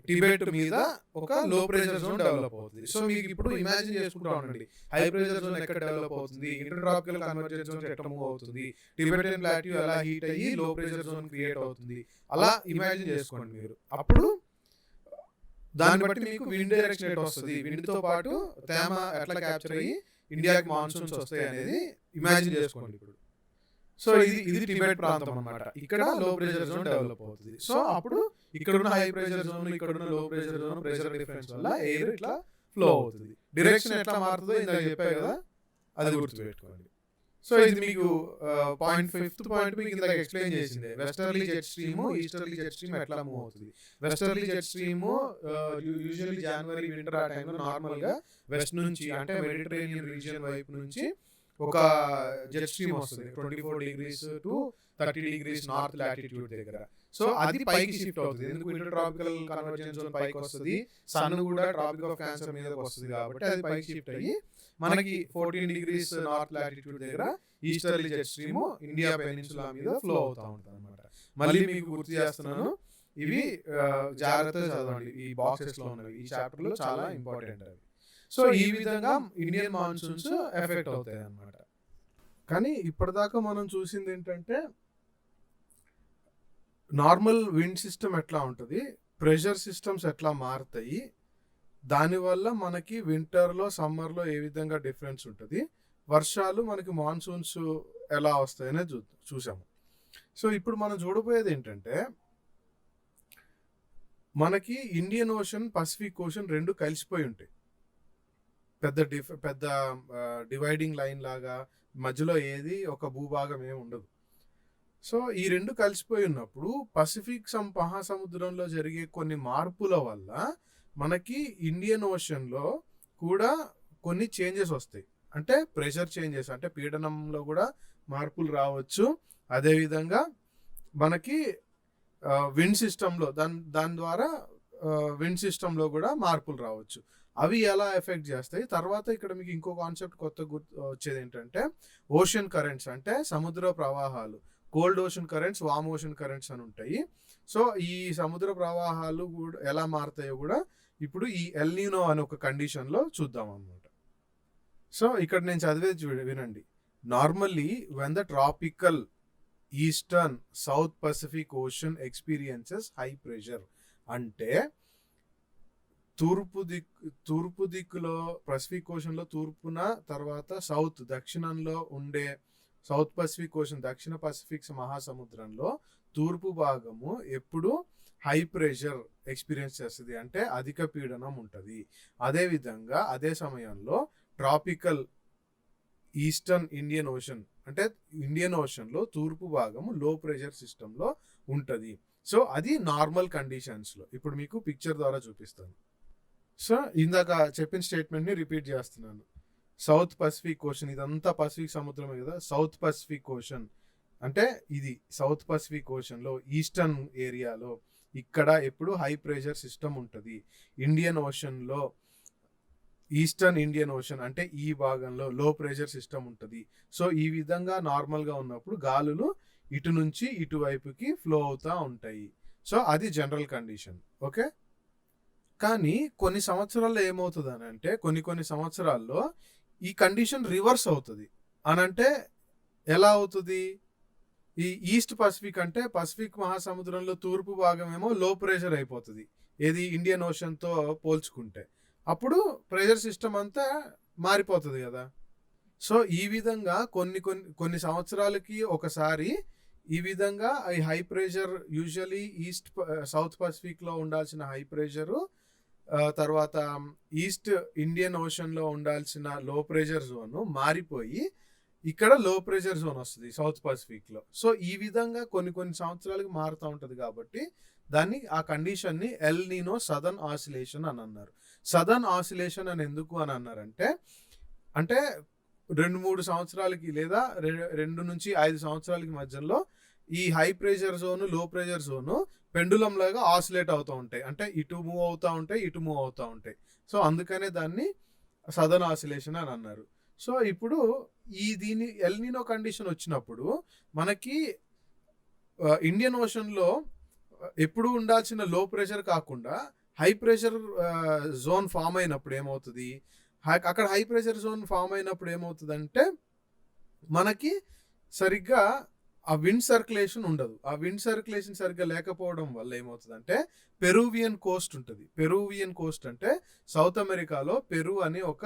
టిబెట్ మీద ఒక లో ప్రెషర్ జోన్ డెవలప్ అవుతుంది. సో మీకు ఇప్పుడు ఇమాజిన్ చేసుకుంటా ఉండండి, హై ప్రెషర్ జోన్ ఎక్కడ డెవలప్ అవుతుంది, ఇంటర్ ట్రాపికల్ కన్వర్జెన్స్ జోన్ ఎక్కడ మూవ్ అవుతుంది, టిబెటియన్ ప్లాట్యూ ఎలా హీట్ అయ్యి లో ప్రెషర్ జోన్ క్రియేట్ అవుతుంది, అలా ఇమాజిన్ చేసుకోండి మీరు. అప్పుడు దాన్ని బట్టి మీకు విండ్ డైరెక్షన్ ఎట్ వస్తుంది, విండ్ తో పాటు తేమ ఎట్లా క్యాప్చర్ అయ్యి ఇండియాకి మాన్సూన్స్ వస్తాయి అనేది ఇమాజిన్ చేసుకోండి ఇప్పుడు. సో ఇది టిబెట్ ప్రాంతం అన్నమాట. ఇక్కడ లో ప్రెషర్ జోన్ డెవలప్ అవుతుంది. సో అప్పుడు ఇక్కడున్న హై ప్రెషర్ జోన్, ఇక్కడున్న లో ప్రెషర్ జోన్, ప్రెషర్ డిఫరెన్స్ వల్ల ఎయిర్ ఇట్లా ఫ్లో అవుతుంది. డైరెక్షన్ ఎట్లా మారుతుందో ఇందాక చెప్పాయి కదా, అది గుర్తుపెట్టుకోండి. సో ఇది మీకు ఫిఫ్త్ పాయింట్ మీకు ఇందాక ఎక్స్ప్లెయిన్ చేసింది. Westerly jet stream, easterly jet stream ఎట్లా మూవ్ అవుతుంది. వెస్టర్లీ జెట్ స్ట్రీమ్ యూజువల్లీ జనవరి వింటర్ ఆ టైంలో నార్మల్ గా వెస్ట్ నుంచి, అంటే మెడిటరేనియన్ రీజియన్ వైపు నుంచి ఒక జెట్ స్ట్రీమ్ వస్తుంది 24 degrees to 30 degrees north latitude దగ్గర. సో అది పైకి షిఫ్ట్ అవుతుంది. ఎందుకు, ఇంటర్ ట్రాపికల్ కన్వర్జెన్స్ జోన్ పైకి వస్తుంది, సన్ కూడా ట్రాపిక్ ఆఫ్ క్యాన్సర్ మీదకి వస్తుంది కాబట్టి అది పైకి షిఫ్ట్ అయ్యి మనకి 14 degrees నార్త్ లాటిట్యూడ్ దగ్గర easterly jet stream India peninsula మీద ఫ్లో అవుతూ ఉంటుంది అనమాట. మళ్ళీ మీకు గుర్తు చేస్తున్నాను, ఇవి జాగ్రత్తగా చదవండి, ఈ బాక్సెస్ లో ఉన్నవి ఈ చాప్టర్ లో చాలా ఇంపార్టెంట్ అవి. సో ఈ విధంగా ఇండియన్ మాన్సూన్స్ ఎఫెక్ట్ అవుతాయి అన్నమాట. కానీ ఇప్పటిదాకా మనం చూసింది ఏంటంటే నార్మల్ విండ్ సిస్టమ్ ఎట్లా ఉంటుంది, ప్రెషర్ సిస్టమ్స్ ఎట్లా మారుతాయి, దానివల్ల మనకి వింటర్లో సమ్మర్లో ఏ విధంగా డిఫరెన్స్ ఉంటుంది, వర్షాలు మనకి మాన్సూన్స్ ఎలా వస్తాయనే చూసాము. సో ఇప్పుడు మనం చూడబోయేది ఏంటంటే మనకి ఇండియన్ ఓషన్, పసిఫిక్ ఓషన్ రెండు కలిసిపోయి ఉంటాయి. పెద్ద డివైడింగ్ లైన్ లాగా మధ్యలో ఏది ఒక భూభాగం ఏమి ఉండదు. సో ఈ రెండు కలిసిపోయి ఉన్నప్పుడు పసిఫిక్ మహాసముద్రంలో జరిగే కొన్ని మార్పుల వల్ల మనకి ఇండియన్ ఓషన్లో కూడా కొన్ని చేంజెస్ వస్తాయి. అంటే ప్రెషర్ చేంజెస్, అంటే పీడనంలో కూడా మార్పులు రావచ్చు. అదేవిధంగా మనకి విండ్ సిస్టంలో దాని ద్వారా విండ్ సిస్టంలో కూడా మార్పులు రావచ్చు. అవి ఎలా ఎఫెక్ట్ చేస్తాయి తర్వాత. ఇక్కడ మీకు ఇంకో కాన్సెప్ట్ కొత్త వచ్చేది ఏంటంటే ఓషన్ కరెంట్స్, అంటే సముద్ర ప్రవాహాలు. కోల్డ్ ఓషన్ కరెంట్స్, వామ్ ఓషన్ కరెంట్స్ అని ఉంటాయి. సో ఈ సముద్ర ప్రవాహాలు కూడా ఎలా మారుతాయో కూడా ఇప్పుడు ఈ ఎల్ నీనో అనే ఒక కండిషన్లో చూద్దాం అన్నమాట. సో ఇక్కడ నేను చదివేది వినండి. Normally when the tropical eastern south Pacific ocean experiences high pressure, అంటే తూర్పు దిక్కులో పసిఫిక్ ఓషన్లో తూర్పున, తర్వాత సౌత్ దక్షిణంలో ఉండే సౌత్ పసిఫిక్ ఓషన్ దక్షిణ పసిఫిక్ మహాసముద్రంలో తూర్పు భాగము ఎప్పుడు హై ప్రెషర్ ఎక్స్పీరియన్స్ చేస్తుంది, అంటే అధిక పీడనం ఉంటుంది. అదేవిధంగా అదే సమయంలో ట్రాపికల్ ఈస్టర్న్ ఇండియన్ ఓషన్, అంటే ఇండియన్ ఓషన్లో తూర్పు భాగము లో ప్రెషర్ సిస్టంలో ఉంటుంది. సో అది నార్మల్ కండిషన్స్లో. ఇప్పుడు మీకు పిక్చర్ ద్వారా చూపిస్తాను. సో ఇందాక చెప్పిన స్టేట్మెంట్ని రిపీట్ చేస్తున్నాను. సౌత్ పసిఫిక్ ఓషన్, ఇదంతా పసిఫిక్ సముద్రమే కదా. సౌత్ పసిఫిక్ ఓషన్ అంటే ఇది సౌత్ పసిఫిక్ ఓషన్లో ఈస్టర్న్ ఏరియాలో ఇక్కడ ఎప్పుడు హై ప్రెషర్ సిస్టమ్ ఉంటుంది. ఇండియన్ ఓషన్లో ఈస్టర్న్ ఇండియన్ ఓషన్ అంటే ఈ భాగంలో లో ప్రెషర్ సిస్టమ్ ఉంటుంది. సో ఈ విధంగా నార్మల్గా ఉన్నప్పుడు గాలులు ఇటు నుంచి ఇటువైపుకి ఫ్లో అవుతూ ఉంటాయి. సో అది జనరల్ కండిషన్. ఓకే, కానీ కొన్ని సంవత్సరాల్లో ఏమవుతుంది అని అంటే కొన్ని సంవత్సరాల్లో ఈ కండిషన్ రివర్స్ అవుతుంది. అనంటే ఎలా అవుతుంది? ఈ ఈస్ట్ పసిఫిక్ అంటే పసిఫిక్ మహాసముద్రంలో తూర్పు భాగం ఏమో లో ప్రెషర్ అయిపోతుంది, ఏది ఇండియన్ ఓషన్తో పోల్చుకుంటే. అప్పుడు ప్రెషర్ సిస్టమ్ అంతా మారిపోతుంది కదా. సో ఈ విధంగా కొన్ని సంవత్సరాలకి ఒకసారి ఈ విధంగా ఈ హై ప్రెషర్ యూజువలీ సౌత్ పసిఫిక్లో ఉండాల్సిన హై ప్రెషరు తర్వాత ఈస్ట్ ఇండియన్ ఓషన్లో ఉండాల్సిన లో ప్రెషర్ జోన్ మారిపోయి ఇక్కడ లో ప్రెషర్ జోన్ వస్తుంది సౌత్ పసిఫిక్లో. సో ఈ విధంగా కొన్ని సంవత్సరాలకి మారుతూ ఉంటుంది కాబట్టి దాన్ని ఆ కండిషన్ని ఎల్ నీనో సదర్న్ ఆసిలేషన్ అని అన్నారు. సదర్న్ ఆసిలేషన్ అని ఎందుకు అని అన్నారంటే, అంటే 2-3 సంవత్సరాలకి లేదా 2 నుంచి 5 సంవత్సరాలకి మధ్యలో ఈ హై ప్రెషర్ జోను లో ప్రెషర్ జోను పెండులం లాగా ఆసిలేట్ అవుతూ ఉంటాయి, అంటే ఇటు మూవ్ అవుతూ ఉంటాయి ఇటు మూవ్ అవుతూ ఉంటాయి. సో అందుకనే దాన్ని సదర్న్ ఆసిలేషన్ అని అన్నారు. సో ఇప్పుడు దీని ఎల్ నీనో కండిషన్ వచ్చినప్పుడు మనకి ఇండియన్ ఓషన్లో ఎప్పుడు ఉండాల్సిన లో ప్రెషర్ కాకుండా హై ప్రెషర్ జోన్ ఫామ్ అయినప్పుడు ఏమవుతుంది, అక్కడ హై ప్రెషర్ జోన్ ఫామ్ అయినప్పుడు ఏమవుతుందంటే మనకి సరిగ్గా ఆ విండ్ సర్క్యులేషన్ ఉండదు. ఆ విండ్ సర్క్యులేషన్ సరిగ్గా లేకపోవడం వల్ల ఏమవుతుందంటే పెరూవియన్ కోస్ట్ ఉంటుంది. పెరూవియన్ కోస్ట్ అంటే సౌత్ అమెరికాలో పెరు అనే ఒక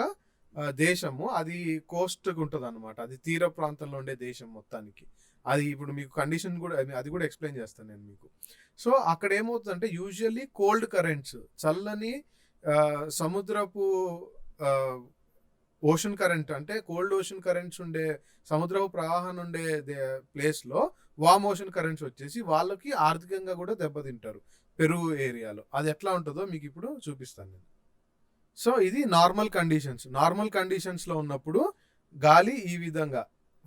దేశము, అది కోస్ట్ ఉంటుంది అనమాట. అది తీర ప్రాంతంలో ఉండే దేశం మొత్తానికి. అది ఇప్పుడు మీకు కండిషన్ కూడా అది కూడా ఎక్స్ప్లెయిన్ చేస్తాను నేను మీకు. సో అక్కడ ఏమవుతుందంటే యూజువల్లీ కోల్డ్ కరెంట్స్, చల్లని సముద్రపు ఓషన్ కరెంట్ అంటే కోల్డ్ ఓషన్ కరెంట్స్ ఉండే సముద్రపు ప్రవాహం ఉండే ప్లేస్లో వామ్ ఓషన్ కరెంట్స్ వచ్చేసి వాళ్ళకి ఆర్థికంగా కూడా దెబ్బతింటారు పెరు ఏరియాలో. అది ఎట్లా ఉంటుందో మీకు ఇప్పుడు చూపిస్తాను నేను. సో ఇది నార్మల్ కండిషన్స్. నార్మల్ కండిషన్స్లో ఉన్నప్పుడు గాలి ఈ విధంగా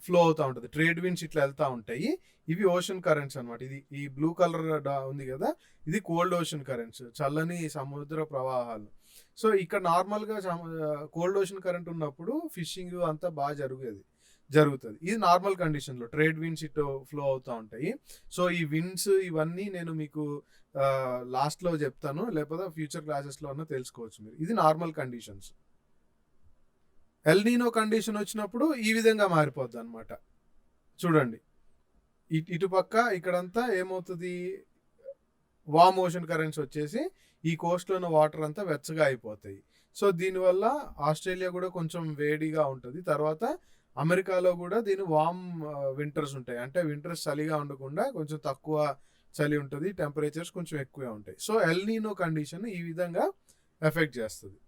ఫ్లో అవుతూ ఉంటుంది, ట్రేడ్ విండ్స్ ఇట్లా వెళ్తూ ఉంటాయి. ఇవి ఓషన్ కరెంట్స్ అనమాట. ఇది ఈ బ్లూ కలర్ ఉంది కదా, ఇది కోల్డ్ ఓషన్ కరెంట్స్, చల్లని సముద్ర ప్రవాహాలు. సో ఇక్కడ నార్మల్గా కోల్డ్ ఓషన్ కరెంట్ ఉన్నప్పుడు ఫిషింగ్ అంతా బాగా జరుగుతుంది. ఇది నార్మల్ కండిషన్లో ట్రేడ్ విండ్స్ ఇటు ఫ్లో అవుతూ ఉంటాయి. సో ఈ విండ్స్ ఇవన్నీ నేను మీకు లాస్ట్లో చెప్తాను, లేకపోతే ఫ్యూచర్ క్లాసెస్లో అన్న తెలుసుకోవచ్చు మీరు. ఇది నార్మల్ కండిషన్స్. ఎల్ నీనో కండిషన్ వచ్చినప్పుడు ఈ విధంగా మారిపోద్ది అనమాట. చూడండి ఇటుపక్క ఇక్కడంతా ఏమవుతుంది, వామ్ ఓషన్ కరెంట్స్ వచ్చేసి ఈ కోస్ట్లో ఉన్న వాటర్ అంతా వెచ్చగా అయిపోతాయి. సో దీనివల్ల ఆస్ట్రేలియా కూడా కొంచెం వేడిగా ఉంటుంది. తర్వాత అమెరికాలో కూడా దీని వామ్ వింటర్స్ ఉంటాయి, అంటే వింటర్స్ చలిగా ఉండకుండా కొంచెం తక్కువ చలి ఉంటుంది, టెంపరేచర్స్ కొంచెం ఎక్కువే ఉంటాయి. సో ఎల్ నీనో కండిషన్ ఈ విధంగా ఎఫెక్ట్ చేస్తుంది.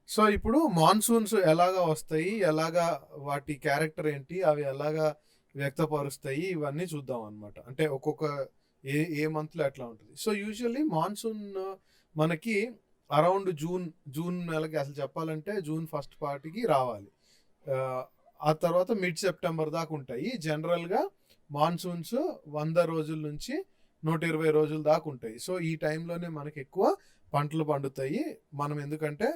సో ఇప్పుడు మాన్సూన్స్ ఎలాగా వస్తాయి, ఎలాగా వాటి క్యారెక్టర్ ఏంటి, అవి ఎలాగా వ్యక్తపరుస్తాయి, ఇవన్నీ చూద్దాం అనమాట. అంటే ఒక్కొక్క ఏ మంత్లో ఎట్లా ఉంటుంది. సో యూజువల్లీ మాన్సూన్ మనకి అరౌండ్ జూన్ నెలకి, అసలు చెప్పాలంటే జూన్ ఫస్ట్ పార్ట్కి రావాలి. ఆ తర్వాత మిడ్ సెప్టెంబర్ దాకా ఉంటాయి. జనరల్గా మాన్సూన్స్ 100 రోజుల నుంచి 120 రోజుల దాకా ఉంటాయి. సో ఈ టైంలోనే మనకి ఎక్కువ పంటలు పండుతాయి. మనం ఎందుకంటే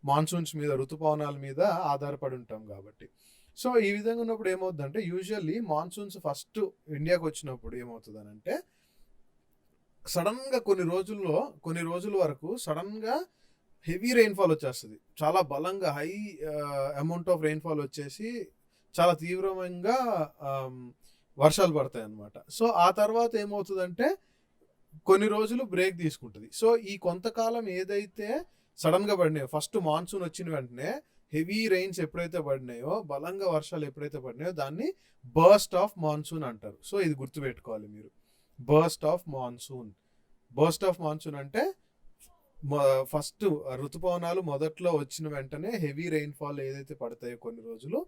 మాన్సూన్స్ మీద, ఋతుపవనాల మీద ఆధారపడి ఉంటాం కాబట్టి. సో ఈ విధంగా ఉన్నప్పుడు ఏమవుతుందంటే యూజువల్లీ మాన్సూన్స్ ఫస్ట్ ఇండియాకి వచ్చినప్పుడు ఏమవుతుంది అంటే సడన్గా కొన్ని రోజుల వరకు సడన్గా హెవీ రెయిన్ఫాల్ వచ్చేస్తుంది. చాలా బలంగా హై అమౌంట్ ఆఫ్ రెయిన్ఫాల్ వచ్చేసి చాలా తీవ్రంగా వర్షాలు పడతాయి అన్నమాట. సో ఆ తర్వాత ఏమవుతుందంటే కొన్ని రోజులు బ్రేక్ తీసుకుంటుంది. సో ఈ కొంతకాలం ఏదైతే సడన్గా పడినాయో, ఫస్ట్ మాన్సూన్ వచ్చిన వెంటనే హెవీ రెయిన్స్ ఎప్పుడైతే పడినాయో, బలంగా వర్షాలు ఎప్పుడైతే పడినాయో దాన్ని బర్స్ట్ ఆఫ్ మాన్సూన్ అంటారు. సో ఇది గుర్తుపెట్టుకోవాలి మీరు, burst of monsoon. Burst of monsoon అంటే ఫస్ట్ ఋతుపవనాలు మొదట్లో వచ్చిన వెంటనే హెవీ రెయిన్ఫాల్ ఏదైతే పడతాయో కొన్ని రోజులు,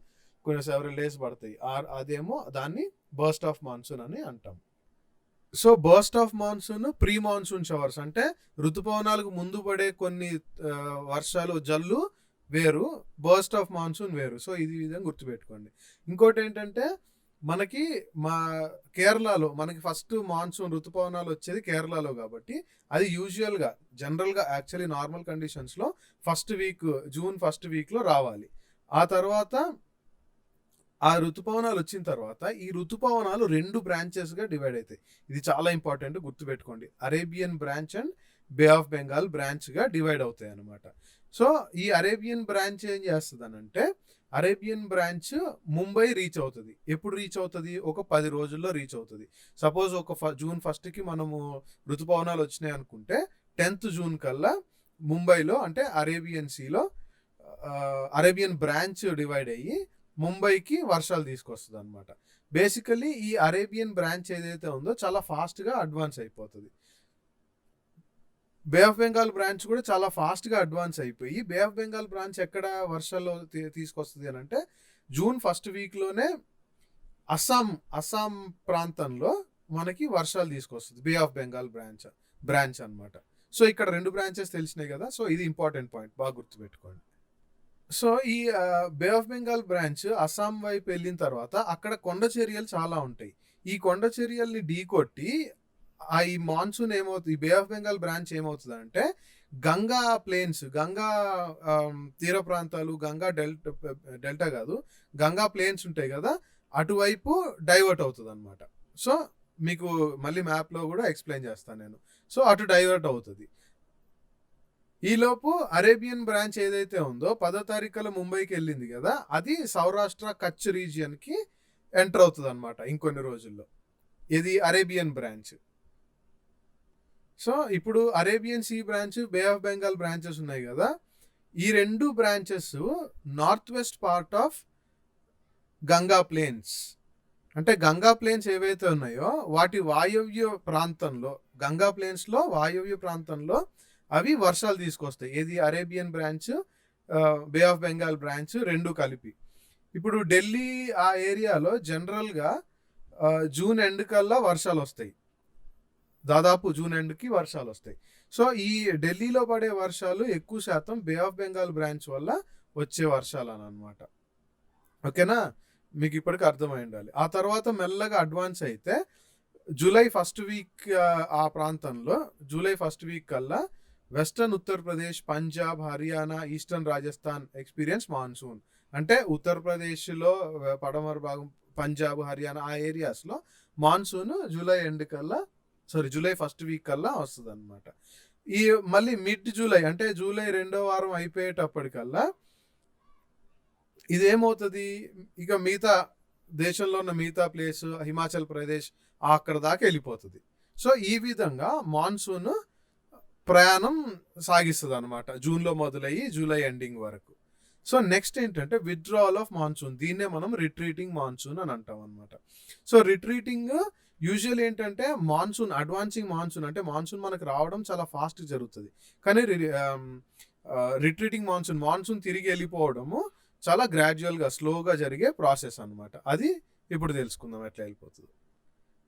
కొన్ని సెవెరల్ డేస్ పడతాయి, అదేమో దాన్ని బర్స్ట్ ఆఫ్ మాన్సూన్ అని అంటాం. So burst of monsoon pre monsoon showers అంటే ఋతుపవనాలకు ముందు పడే కొన్ని వర్షాలు జల్లు వేరు, బర్స్ట్ ఆఫ్ మాన్సూన్ వేరు. సో ఇది విధంగా గుర్తుపెట్టుకోండి. ఇంకోటి ఏంటంటే మనకి కేరళలో మనకి ఫస్ట్ మాన్సూన్ ఋతుపవనాలు వచ్చేది కేరళలో, కాబట్టి అది యూజువల్గా జనరల్గా యాక్చువల్లీ నార్మల్ కండిషన్స్లో జూన్ ఫస్ట్ వీక్లో రావాలి. ఆ తర్వాత ఆ ఋతుపవనాలు వచ్చిన తర్వాత ఈ ఋతుపవనాలు 2 బ్రాంచెస్గా డివైడ్ అవుతాయి. ఇది చాలా ఇంపార్టెంట్, గుర్తుపెట్టుకోండి. Arabian branch and Bay of Bengal బ్రాంచ్గా డివైడ్ అవుతాయి అనమాట. సో ఈ అరేబియన్ బ్రాంచ్ ఏం చేస్తుంది అంటే, అరేబియన్ బ్రాంచ్ ముంబై రీచ్ అవుతుంది. ఎప్పుడు రీచ్ అవుతుంది? ఒక 10 రోజుల్లో రీచ్ అవుతుంది. సపోజ్ జూన్ 1కి మనము ఋతుపవనాలు వచ్చినాయి అనుకుంటే 10th జూన్ కల్లా ముంబైలో అంటే అరేబియన్ సీలో అరేబియన్ బ్రాంచ్ డివైడ్ అయ్యి ముంబైకి వర్షాలు తీసుకొస్తుంది అనమాట. బేసికల్లీ ఈ అరేబియన్ బ్రాంచ్ ఏదైతే ఉందో చాలా ఫాస్ట్గా అడ్వాన్స్ అయిపోతుంది. బే ఆఫ్ బెంగాల్ బ్రాంచ్ కూడా చాలా ఫాస్ట్గా అడ్వాన్స్ అయిపోయి, బే ఆఫ్ బెంగాల్ బ్రాంచ్ ఎక్కడ వర్షాల్లో తీసుకొస్తుంది అని అంటే జూన్ ఫస్ట్ వీక్లోనే అస్సాం ప్రాంతంలో మనకి వర్షాలు తీసుకొస్తుంది బే ఆఫ్ బెంగాల్ బ్రాంచ్ అనమాట. సో ఇక్కడ 2 బ్రాంచెస్ తెలిసినాయి కదా. సో ఇది ఇంపార్టెంట్ పాయింట్, బాగా గుర్తుపెట్టుకోండి. సో ఈ బే ఆఫ్ బెంగాల్ బ్రాంచ్ అస్సాం వైపు వెళ్ళిన తర్వాత అక్కడ కొండ చర్యలు చాలా ఉంటాయి. ఈ కొండ చర్యల్ని ఢీకొట్టి ఈ మాన్సూన్ ఏమవుతుంది, ఈ బే ఆఫ్ బెంగాల్ బ్రాంచ్ ఏమవుతుంది అంటే గంగా ప్లేన్స్, గంగా తీర ప్రాంతాలు, గంగా డెల్టా కాదు, గంగా ప్లేన్స్ ఉంటాయి కదా, అటువైపు డైవర్ట్ అవుతుంది అనమాట. సో మీకు మళ్ళీ మ్యాప్లో కూడా ఎక్స్ప్లెయిన్ చేస్తాను నేను. సో అటు డైవర్ట్ అవుతుంది. ఈలోపు అరేబియన్ బ్రాంచ్ ఏదైతే ఉందో 10వ తారీఖులో ముంబైకి వెళ్ళింది కదా, అది సౌరాష్ట్ర కచ్ రీజియన్కి ఎంటర్ అవుతుంది అనమాట ఇంకొన్ని రోజుల్లో. ఇది అరేబియన్ బ్రాంచ్. సో ఇప్పుడు Arabian sea branch, bay of Bengal branches ఉన్నాయి కదా, ఈ 2 branches north west part of Ganga plains, అంటే గంగా ప్లేన్స్ ఏవైతే ఉన్నాయో వాటి వాయవ్య ప్రాంతంలో, గంగా ప్లేన్స్లో వాయవ్య ప్రాంతంలో అవి వర్షాలు తీసుకొస్తాయి. ఏది Arabian branch, bay of Bengal branch 2 కలిపి. ఇప్పుడు ఢిల్లీ ఆ ఏరియాలో జనరల్గా జూన్ ఎండ్ కల్లా వర్షాలు వస్తాయి, దాదాపు జూన్ ఎండ్కి వర్షాలు వస్తాయి. సో ఈ ఢిల్లీలో పడే వర్షాలు ఎక్కువ శాతం బే ఆఫ్ బెంగాల్ బ్రాంచ్ వల్ల వచ్చే వర్షాలు అని అనమాట. ఓకేనా, మీకు ఇప్పటికి అర్థమై ఉండాలి. ఆ తర్వాత మెల్లగా అడ్వాన్స్ అయితే జూలై ఫస్ట్ వీక్ ఆ ప్రాంతంలో జూలై ఫస్ట్ వీక్ కల్లా western Uttar Pradesh, Punjab, Haryana, eastern Rajasthan experience monsoon. అంటే ఉత్తరప్రదేశ్లో పడమర భాగం, పంజాబ్, హర్యానా ఆ ఏరియాస్లో మాన్సూన్ జూలై ఫస్ట్ వీక్ కల్లా వస్తుంది అనమాట. ఈ మళ్ళీ మిడ్ జూలై అంటే జూలై 2వ వారం అయిపోయేటప్పటికల్లా ఇదేమవుతుంది, ఇక మిగతా దేశంలో ఉన్న మిగతా ప్లేస్ హిమాచల్ ప్రదేశ్ అక్కడ దాకా వెళ్ళిపోతుంది. సో ఈ విధంగా మాన్సూన్ ప్రయాణం సాగిస్తుంది అనమాట, జూన్లో మొదలయ్యి జూలై ఎండింగ్ వరకు. సో నెక్స్ట్ ఏంటంటే విత్డ్రావల్ ఆఫ్ మాన్సూన్, దీన్నే మనం రిట్రీటింగ్ మాన్సూన్ అని అంటాం అనమాట. సో రిట్రీటింగ్ యూజువల్ ఏంటంటే మాన్సూన్, అడ్వాన్సింగ్ మాన్సూన్ అంటే మాన్సూన్ మనకు రావడం చాలా ఫాస్ట్ జరుగుతుంది, కానీ రిట్రీటింగ్ మాన్సూన్ తిరిగి వెళ్ళిపోవడము చాలా గ్రాడ్యువల్గా స్లోగా జరిగే ప్రాసెస్ అనమాట. అది ఇప్పుడు తెలుసుకుందాం ఎట్లా వెళ్ళిపోతుంది.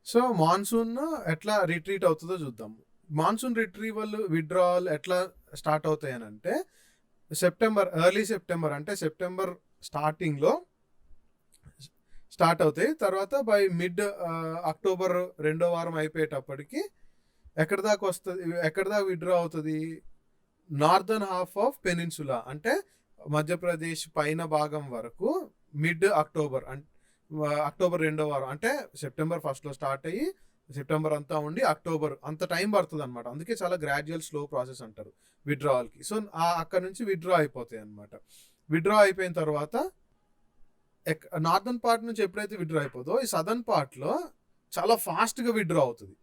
సో మాన్సూన్ ఎట్లా రిట్రీట్ అవుతుందో చూద్దాము. మాన్సూన్ విత్డ్రావల్ ఎట్లా స్టార్ట్ అవుతాయి అని అంటే ఎర్లీ సెప్టెంబర్ అంటే సెప్టెంబర్ స్టార్టింగ్లో స్టార్ట్ అవుతాయి. తర్వాత బై మిడ్ అక్టోబర్ 2వ వారం అయిపోయేటప్పటికి ఎక్కడి దాకా విత్డ్రా అవుతుంది, నార్దర్న్ హాఫ్ ఆఫ్ పెనిన్సులా అంటే మధ్యప్రదేశ్ పైన భాగం వరకు మిడ్ అక్టోబర్ అక్టోబర్ 2వ వారం అంటే సెప్టెంబర్ 1లో స్టార్ట్ అయ్యి సెప్టెంబర్ అంతా ఉండి అక్టోబర్ అంత టైం పడుతుంది అనమాట. అందుకే చాలా గ్రాడ్యువల్ స్లో ప్రాసెస్ అంటారు విత్డ్రావల్కి. సో అక్కడ నుంచి విత్డ్రా అయిపోతాయి అనమాట. విత్డ్రా అయిపోయిన తర్వాత నార్దర్న్ పార్ట్ నుంచి ఎప్పుడైతే విత్డ్రా అయిపోతుందో ఈ సదర్న్ పార్ట్లో చాలా ఫాస్ట్గా విత్డ్రా అవుతుంది,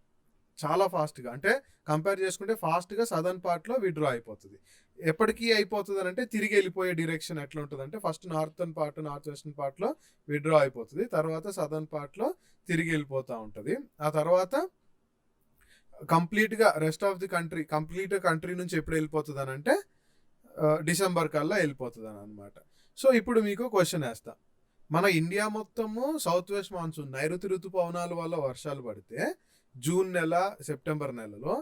చాలా ఫాస్ట్గా, అంటే కంపేర్ చేసుకుంటే ఫాస్ట్గా సదర్న్ పార్ట్లో విత్డ్రా అయిపోతుంది. ఎప్పటికీ అయిపోతుంది అని అంటే తిరిగి వెళ్ళిపోయే డిరెక్షన్ ఎట్లా ఉంటుంది అంటే ఫస్ట్ నార్త్ వెస్టర్న్ పార్ట్లో విత్డ్రా అయిపోతుంది, తర్వాత సదర్న్ పార్ట్లో తిరిగి వెళ్ళిపోతూ ఉంటుంది. ఆ తర్వాత కంప్లీట్గా రెస్ట్ ఆఫ్ ది కంట్రీ నుంచి ఎప్పుడు వెళ్ళిపోతుంది అని అంటే డిసెంబర్ కల్లా వెళ్ళిపోతుంది అని అనమాట. సో ఇప్పుడు మీకు క్వశ్చన్ వేస్తా, మన ఇండియా మొత్తము సౌత్ వెస్ట్ మాన్సూన్ నైరుతి ఋతుపవనాల వల్ల వర్షాలు పడితే జూన్ నెల సెప్టెంబర్ నెలలో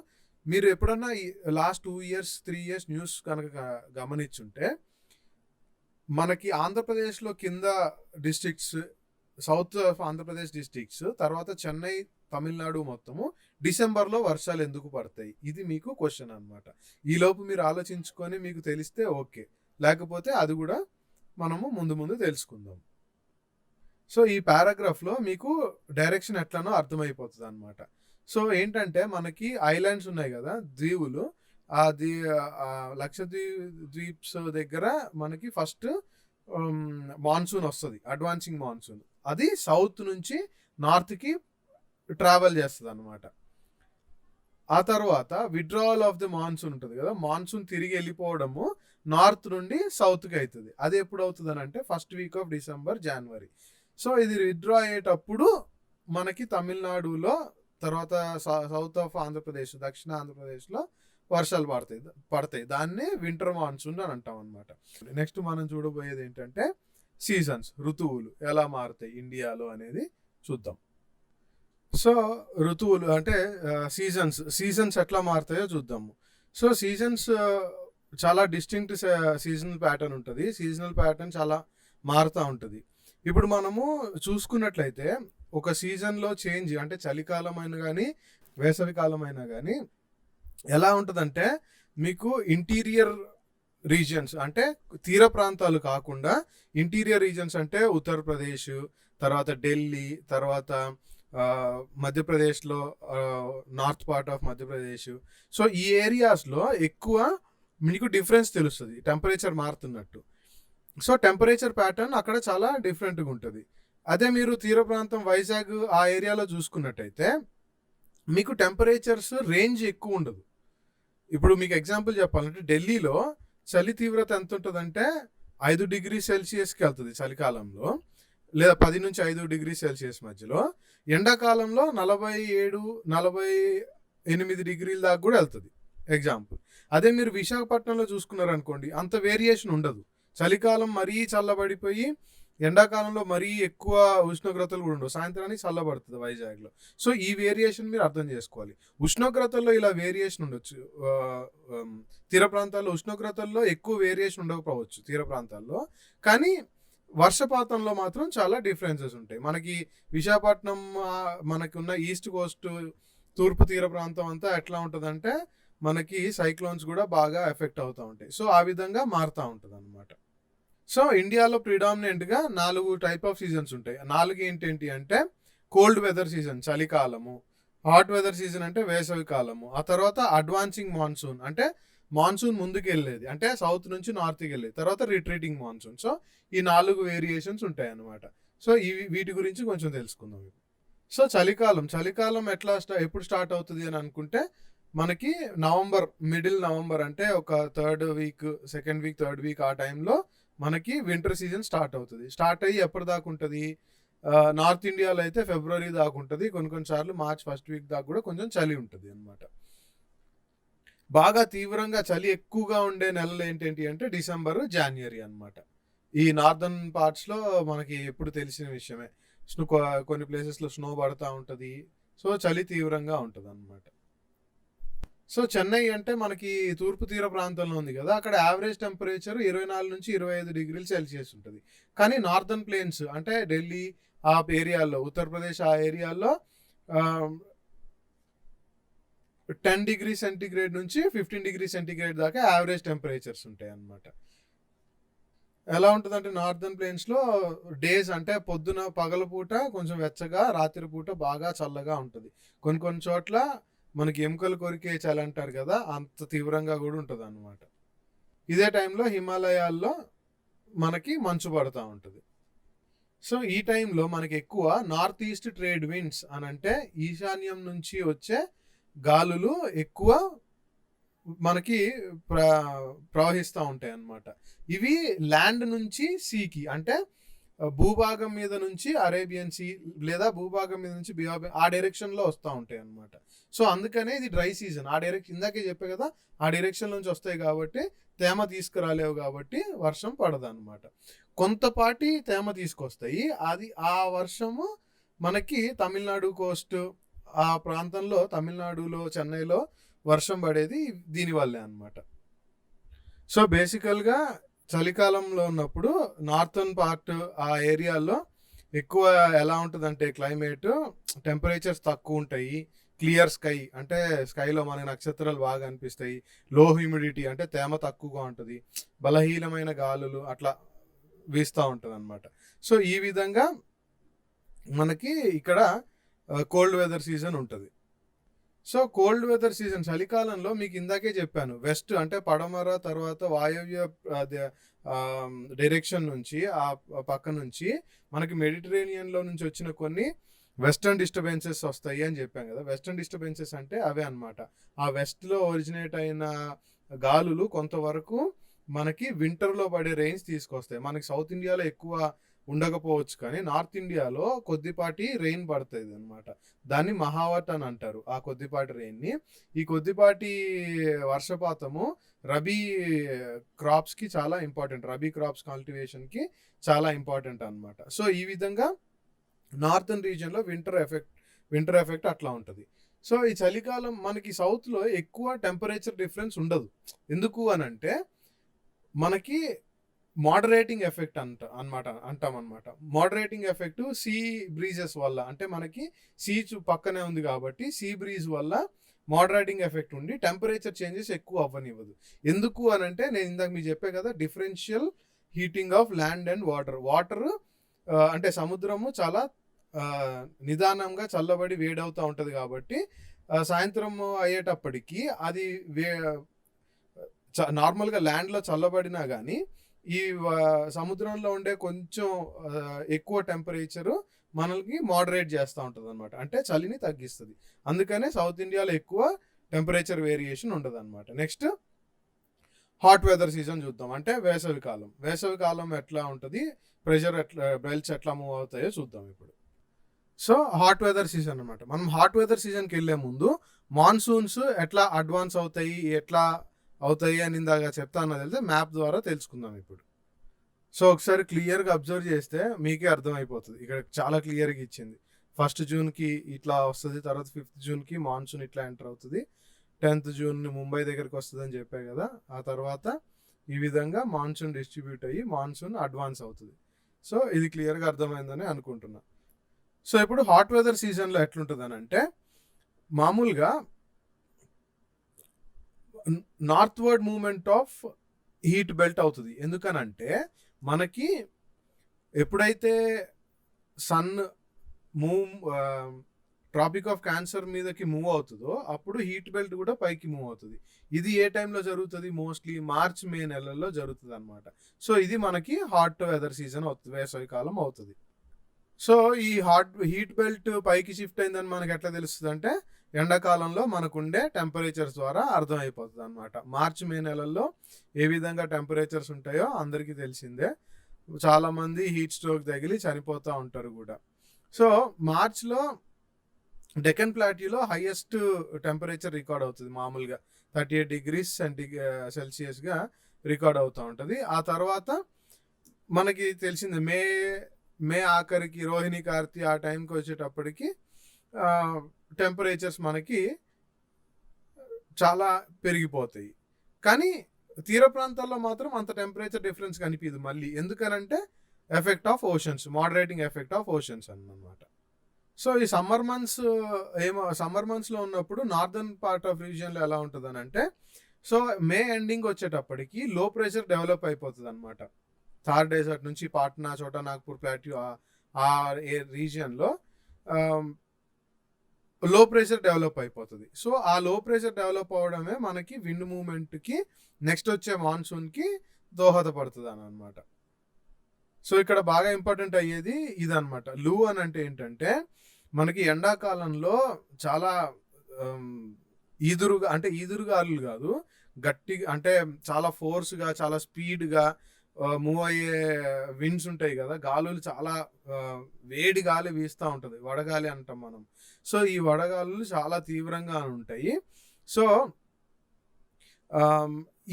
మీరు ఎప్పుడన్నా లాస్ట్ 2 years 3 years న్యూస్ కనుక గమనించుంటే మనకి ఆంధ్రప్రదేశ్లో కింద districts, south of Andhra Pradesh districts, తర్వాత చెన్నై, తమిళనాడు మొత్తము డిసెంబర్లో వర్షాలు ఎందుకు పడతాయి? ఇది మీకు క్వశ్చన్ అనమాట. ఈలోపు మీరు ఆలోచించుకొని మీకు తెలిస్తే ఓకే, లేకపోతే అది కూడా మనము ముందు తెలుసుకుందాం. సో ఈ పారాగ్రాఫ్లో మీకు డైరెక్షన్ ఎట్లానో అర్థమైపోతుంది అనమాట. సో ఏంటంటే మనకి ఐలాండ్స్ ఉన్నాయి కదా, దీవులు, అది లక్షద్వీప్స్ దగ్గర మనకి ఫస్ట్ మాన్సూన్ వస్తుంది, అడ్వాన్సింగ్ మాన్సూన్. అది సౌత్ నుంచి నార్త్కి ట్రావెల్ చేస్తుంది అనమాట. ఆ తర్వాత విత్డ్రావల్ ఆఫ్ ది మాన్సూన్ ఉంటుంది కదా, మాన్సూన్ తిరిగి వెళ్ళిపోవడము నార్త్ నుండి సౌత్కి అవుతుంది. అది ఎప్పుడు అవుతుంది అని అంటే ఫస్ట్ వీక్ ఆఫ్ డిసెంబర్, జనవరి. సో ఇది విత్డ్రా అయ్యేటప్పుడు మనకి తమిళనాడులో, తర్వాత సౌత్ ఆఫ్ ఆంధ్రప్రదేశ్, దక్షిణ ఆంధ్రప్రదేశ్లో వర్షాలు పడతాయి. దాన్ని వింటర్ మాన్సూన్ అని అంటాం అనమాట. నెక్స్ట్ మనం చూడబోయేది ఏంటంటే సీజన్స్, ఋతువులు ఎలా మారుతాయి ఇండియాలో అనేది చూద్దాం. సో ఋతువులు అంటే సీజన్స్ ఎట్లా మారుతాయో చూద్దాము. సో సీజన్స్ చాలా డిస్టింక్ట్ సీజనల్ ప్యాటర్న్ ఉంటుంది. సీజనల్ ప్యాటర్న్ చాలా మారుతూ ఉంటుంది. ఇప్పుడు మనము చూసుకున్నట్లయితే ఒక సీజన్లో చేంజ్, అంటే చలికాలం అయినా కానీ వేసవికాలం అయినా కానీ ఎలా ఉంటుందంటే మీకు ఇంటీరియర్ రీజియన్స్, అంటే తీర ప్రాంతాలు కాకుండా ఇంటీరియర్ రీజియన్స్ అంటే ఉత్తరప్రదేశ్, తర్వాత ఢిల్లీ, తర్వాత మధ్యప్రదేశ్లో north part of Madhya Pradesh. So ఈ ఏరియాస్లో ఎక్కువ మీకు డిఫరెన్స్ తెలుస్తుంది టెంపరేచర్ మారుతున్నట్టు. సో టెంపరేచర్ ప్యాటర్న్ అక్కడ చాలా డిఫరెంట్గా ఉంటుంది. అదే మీరు తీర ప్రాంతం వైజాగ్ ఆ ఏరియాలో చూసుకున్నట్టయితే మీకు టెంపరేచర్స్ రేంజ్ ఎక్కువ ఉండదు. ఇప్పుడు మీకు ఎగ్జాంపుల్ చెప్పాలంటే ఢిల్లీలో చలి తీవ్రత ఎంత ఉంటుందంటే 5 degrees Celsiusకి వెళ్తుంది చలికాలంలో, లేదా 10 నుంచి 5 degrees Celsius మధ్యలో. ఎండాకాలంలో 47-48 degrees దాకా కూడా వెళ్తుంది ఎగ్జాంపుల్. అదే మీరు విశాఖపట్నంలో చూసుకున్నారనుకోండి, అంత వేరియేషన్ ఉండదు. చలికాలం మరీ చల్లబడిపోయి ఎండాకాలంలో మరీ ఎక్కువ ఉష్ణోగ్రతలు కూడా ఉండవు, సాయంత్రానికి చల్లబడుతుంది వైజాగ్లో. సో ఈ వేరియేషన్ మీరు అర్థం చేసుకోవాలి. ఉష్ణోగ్రతల్లో ఇలా వేరియేషన్ ఉండొచ్చు, తీర ప్రాంతాల్లో ఉష్ణోగ్రతల్లో ఎక్కువ వేరియేషన్ ఉండకపోవచ్చు తీర ప్రాంతాల్లో, కానీ వర్షపాతంలో మాత్రం చాలా డిఫరెన్సెస్ ఉంటాయి. మనకి విశాఖపట్నం, మనకి ఉన్న ఈస్ట్ కోస్ట్, తూర్పు తీర ప్రాంతం అంతా ఎట్లా ఉంటుందంటే మనకి సైక్లోన్స్ కూడా బాగా ఎఫెక్ట్ అవుతూ ఉంటాయి. సో ఆ విధంగా మారుతూ ఉంటుంది అనమాట. సో ఇండియాలో ప్రిడామినెంట్గా 4 టైప్ ఆఫ్ సీజన్స్ ఉంటాయి. 4 ఏంటి అంటే కోల్డ్ వెదర్ సీజన్ చలికాలము, హాట్ వెదర్ సీజన్ అంటే వేసవి కాలము, ఆ తర్వాత అడ్వాన్సింగ్ మాన్సూన్ అంటే మాన్సూన్ ముందుకు వెళ్ళేది, అంటే సౌత్ నుంచి నార్త్కి వెళ్ళేది, తర్వాత రిట్రీటింగ్ మాన్సూన్. సో ఈ 4 వేరియేషన్స్ ఉంటాయి అన్నమాట. సో వీటి గురించి కొంచెం తెలుసుకుందాం. సో చలికాలం ఎప్పుడు స్టార్ట్ అవుతుంది అని అనుకుంటే మనకి మిడిల్ నవంబర్ అంటే ఒక సెకండ్ వీక్ థర్డ్ వీక్ ఆ టైంలో మనకి వింటర్ సీజన్ స్టార్ట్ అవుతుంది. స్టార్ట్ అయ్యి ఎప్పటి దాకా ఉంటుంది, నార్త్ ఇండియాలో అయితే ఫిబ్రవరి దాకా ఉంటుంది, కొన్నిసార్లు మార్చ్ ఫస్ట్ వీక్ దాకా కూడా కొంచెం చలి ఉంటుంది అనమాట. బాగా తీవ్రంగా చలి ఎక్కువగా ఉండే నెలలు ఏంటి అంటే డిసెంబర్, జనవరి అనమాట. ఈ నార్దర్న్ పార్ట్స్లో మనకి ఎప్పుడు తెలిసిన విషయమే, కొన్ని ప్లేసెస్లో స్నో పడుతూ ఉంటుంది. సో చలి తీవ్రంగా ఉంటుంది అనమాట. సో చెన్నై అంటే మనకి తూర్పు తీర ప్రాంతంలో ఉంది కదా, అక్కడ యావరేజ్ టెంపరేచర్ 24 నుంచి 25 degrees Celsius ఉంటుంది. కానీ నార్దర్న్ ప్లేన్స్ అంటే ఢిల్లీ ఆ ఏరియాల్లో, ఉత్తరప్రదేశ్ ఆ ఏరియాల్లో 10 degrees Centigrade నుంచి 15 degrees Centigrade దాకా యావరేజ్ టెంపరేచర్స్ ఉంటాయి అన్నమాట. ఎలా ఉంటుందంటే నార్దర్న్ ప్లేన్స్లో డేస్ అంటే పగలపూట కొంచెం వెచ్చగా, రాత్రిపూట బాగా చల్లగా ఉంటుంది. కొన్ని చోట్ల మనకి ఎముకలు కొరికే చలి అంటారు కదా, అంత తీవ్రంగా కూడా ఉంటుంది అన్నమాట. ఇదే టైంలో హిమాలయాల్లో మనకి మంచు పడుతూ ఉంటుంది. సో ఈ టైంలో మనకి ఎక్కువ నార్త్ ఈస్ట్ ట్రేడ్ విండ్స్ అని అంటే ఈశాన్యం నుంచి వచ్చే గాలులు ఎక్కువ మనకి ప్రవహిస్తూ ఉంటాయి అన్నమాట. ఇవి ల్యాండ్ నుంచి సీకి, అంటే భూభాగం మీద నుంచి అరేబియన్ సీ లేదా భూభాగం మీద నుంచి ఆ డైరెక్షన్లో వస్తూ ఉంటాయి అన్నమాట. సో అందుకనే ఇది డ్రై సీజన్. ఆ డైరెక్షన్ ఇందాకే చెప్పే కదా, ఆ డైరెక్షన్ నుంచి వస్తాయి కాబట్టి తేమ తీసుకురాలేవు కాబట్టి వర్షం పడదు అనమాట. కొంతపాటి తేమ తీసుకొస్తాయి. ఆ వర్షము మనకి తమిళనాడు కోస్ట్ ఆ ప్రాంతంలో, తమిళనాడులో చెన్నైలో వర్షం పడేది దీనివల్లే అనమాట. సో బేసికల్గా చలికాలంలో ఉన్నప్పుడు నార్థన్ పార్ట్ ఆ ఏరియాలో ఎక్కువ ఎలా ఉంటుందంటే క్లైమేట్, టెంపరేచర్స్ తక్కువ ఉంటాయి, క్లియర్ స్కై అంటే స్కైలో మనకి నక్షత్రాలు బాగా అనిపిస్తాయి, లో హ్యూమిడిటీ అంటే తేమ తక్కువగా ఉంటుంది, బలహీనమైన గాలులు అట్లా వీస్తూ ఉంటుంది అనమాట. సో ఈ విధంగా మనకి ఇక్కడ కోల్డ్ వెదర్ సీజన్ ఉంటుంది. సో కోల్డ్ వెదర్ సీజన్ చలికాలంలో మీకు ఇందాకే చెప్పాను, వెస్ట్ అంటే పడమర తర్వాత వాయవ్య డైరెక్షన్ నుంచి ఆ పక్క నుంచి మనకి మెడిటరేనియన్లో నుంచి వచ్చిన కొన్ని వెస్టర్న్ డిస్టర్బెన్సెస్ వస్తాయి అని చెప్పాం కదా. వెస్టర్న్ డిస్టర్బెన్సెస్ అంటే అవే అనమాట. ఆ వెస్ట్లో ఒరిజినేట్ అయిన గాలులు కొంతవరకు మనకి వింటర్లో పడే రెయిన్స్ తీసుకొస్తాయి. మనకి సౌత్ ఇండియాలో ఎక్కువ ఉండకపోవచ్చు కానీ నార్త్ ఇండియాలో కొద్దిపాటి రెయిన్ పడుతుంది అనమాట. దాన్ని మహావట్ అని అంటారు ఆ కొద్దిపాటి రెయిన్ని. ఈ కొద్దిపాటి వర్షపాతము రబీ క్రాప్స్కి చాలా ఇంపార్టెంట్, రబీ క్రాప్స్ కల్టివేషన్కి చాలా ఇంపార్టెంట్ అనమాట. సో ఈ విధంగా నార్థన్ రీజియన్లో వింటర్ ఎఫెక్ట్ అట్లా ఉంటుంది. సో ఈ చలికాలం మనకి సౌత్లో ఎక్కువ టెంపరేచర్ డిఫరెన్స్ ఉండదు. ఎందుకు అని అంటే మనకి మోడరేటింగ్ ఎఫెక్ట్ అంటామన్నమాట. మోడరేటింగ్ ఎఫెక్ట్ సీ బ్రీజెస్ వల్ల, అంటే మనకి సీ పక్కనే ఉంది కాబట్టి సీ బ్రీజ్ వల్ల మోడరేటింగ్ ఎఫెక్ట్ ఉండి టెంపరేచర్ చేంజెస్ ఎక్కువ అవ్వనివ్వదు. ఎందుకు అని అంటే నేను ఇందాక మీకు చెప్పే కదా, differential heating of land and water అంటే సముద్రము చాలా నిదానంగా చల్లబడి వేడవుతూ ఉంటుంది కాబట్టి సాయంత్రం అయ్యేటప్పటికి అది నార్మల్గా ల్యాండ్లో చల్లబడినా కానీ ఈ సముద్రంలో ఉండే కొంచెం ఎక్కువ టెంపరేచరు మనకి మోడరేట్ చేస్తూ ఉంటుంది అనమాట, అంటే చలిని తగ్గిస్తుంది. అందుకనే సౌత్ ఇండియాలో ఎక్కువ టెంపరేచర్ వేరియేషన్ ఉండదు అనమాట. నెక్స్ట్ హాట్ వెదర్ సీజన్ చూద్దాం, అంటే వేసవికాలం. వేసవికాలం ఎట్లా ఉంటుంది, ప్రెషర్ బెల్ట్స్ ఎట్లా మూవ్ అవుతాయో చూద్దాం ఇప్పుడు. సో హాట్ వెదర్ సీజన్ అనమాట. మనం హాట్ వెదర్ సీజన్కి వెళ్ళే ముందు మాన్సూన్స్ ఎట్లా అడ్వాన్స్ అవుతాయి, ఎట్లా అవుతాయి అని ఇందాక చెప్తాను తెలిస్తే మ్యాప్ ద్వారా తెలుసుకుందాం ఇప్పుడు. సో ఒకసారి క్లియర్గా అబ్జర్వ్ చేస్తే మీకే అర్థమైపోతుంది. ఇక్కడ చాలా క్లియర్గా ఇచ్చింది. 1 జూన్కి ఇట్లా వస్తుంది, తర్వాత 5th జూన్కి మాన్సూన్ ఇట్లా ఎంటర్ అవుతుంది, 10th జూన్ ముంబై దగ్గరికి వస్తుంది అని చెప్పాయి కదా. ఆ తర్వాత ఈ విధంగా మాన్సూన్ డిస్ట్రిబ్యూట్ అయ్యి మాన్సూన్ అడ్వాన్స్ అవుతుంది. సో ఇది క్లియర్గా అర్థమైందని అనుకుంటున్నా. సో ఇప్పుడు హాట్ వెదర్ సీజన్లో ఎట్లుంటుంది అని అంటే మామూలుగా northward movement of heat belt అవుతుంది. ఎందుకనంటే మనకి ఎప్పుడైతే సన్ ట్రాపిక్ ఆఫ్ క్యాన్సర్ మీదకి మూవ్ అవుతుందో అప్పుడు హీట్ బెల్ట్ కూడా పైకి మూవ్ అవుతుంది. ఇది ఏ టైంలో జరుగుతుంది, మోస్ట్లీ మార్చ్ మే నెలల్లో జరుగుతుంది అనమాట. సో ఇది మనకి హాట్ వెదర్ సీజన్ అవుతుంది, వేసవికాలం అవుతుంది. సో ఈ హీట్ బెల్ట్ పైకి షిఫ్ట్ అయిందని మనకి ఎట్లా తెలుస్తుంది అంటే ఎండాకాలంలో మనకుండే టెంపరేచర్స్ ద్వారా అర్థమైపోతుంది అనమాట. మార్చ్ మే నెలల్లో ఏ విధంగా టెంపరేచర్స్ ఉంటాయో అందరికీ తెలిసిందే. చాలామంది హీట్ స్ట్రోక్ తగిలి చనిపోతూ ఉంటారు కూడా. సో మార్చ్లో డెక్కన్ ప్లాట్యూలో హైయెస్ట్ టెంపరేచర్ రికార్డ్ అవుతుంది, మామూలుగా 38 degrees సెల్సియస్గా రికార్డ్ అవుతూ ఉంటుంది. ఆ తర్వాత మనకి తెలిసిందే మే ఆఖరికి రోహిణి కార్తీ ఆ టైంకి వచ్చేటప్పటికి టెంపరేచర్స్ మనకి చాలా పెరిగిపోతాయి. కానీ తీర ప్రాంతాల్లో మాత్రం అంత టెంపరేచర్ డిఫరెన్స్ కనిపించదు మళ్ళీ. ఎందుకనంటే effect of oceans, moderating effect of oceans అన్నమాట. సో ఈ సమ్మర్ మంత్స్లో ఉన్నప్పుడు నార్దర్న్ పార్ట్ ఆఫ్ రీజియన్లో ఎలా ఉంటుంది అని అంటే, సో మే ఎండింగ్ వచ్చేటప్పటికి లో ప్రెషర్ డెవలప్ అయిపోతుంది అనమాట. థార్ డెజర్ట్ నుంచి పాట్నా, చోటా నాగ్పూర్ ప్లాట్యూ ఆ రీజియన్లో లో ప్రెషర్ డెవలప్ అయిపోతుంది. సో ఆ లో ప్రెషర్ డెవలప్ అవడమే మనకి విండ్ మూవ్మెంట్కి నెక్స్ట్ వచ్చే మాన్సూన్కి దోహదపడుతుంది అని అనమాట. సో ఇక్కడ బాగా ఇంపార్టెంట్ అయ్యేది ఇదనమాట. లూ అని అంటే ఏంటంటే మనకి ఎండాకాలంలో చాలా ఈదురుగాలులు కాదు, గట్టిగా అంటే చాలా ఫోర్స్గా, చాలా స్పీడ్గా మూవ్ అయ్యే విండ్స్ ఉంటాయి కదా, గాలులు చాలా వేడి గాలి వీస్తూ ఉంటుంది, వడగాలి అంటాం మనం. సో ఈ వడగాలులు చాలా తీవ్రంగా ఉంటాయి. సో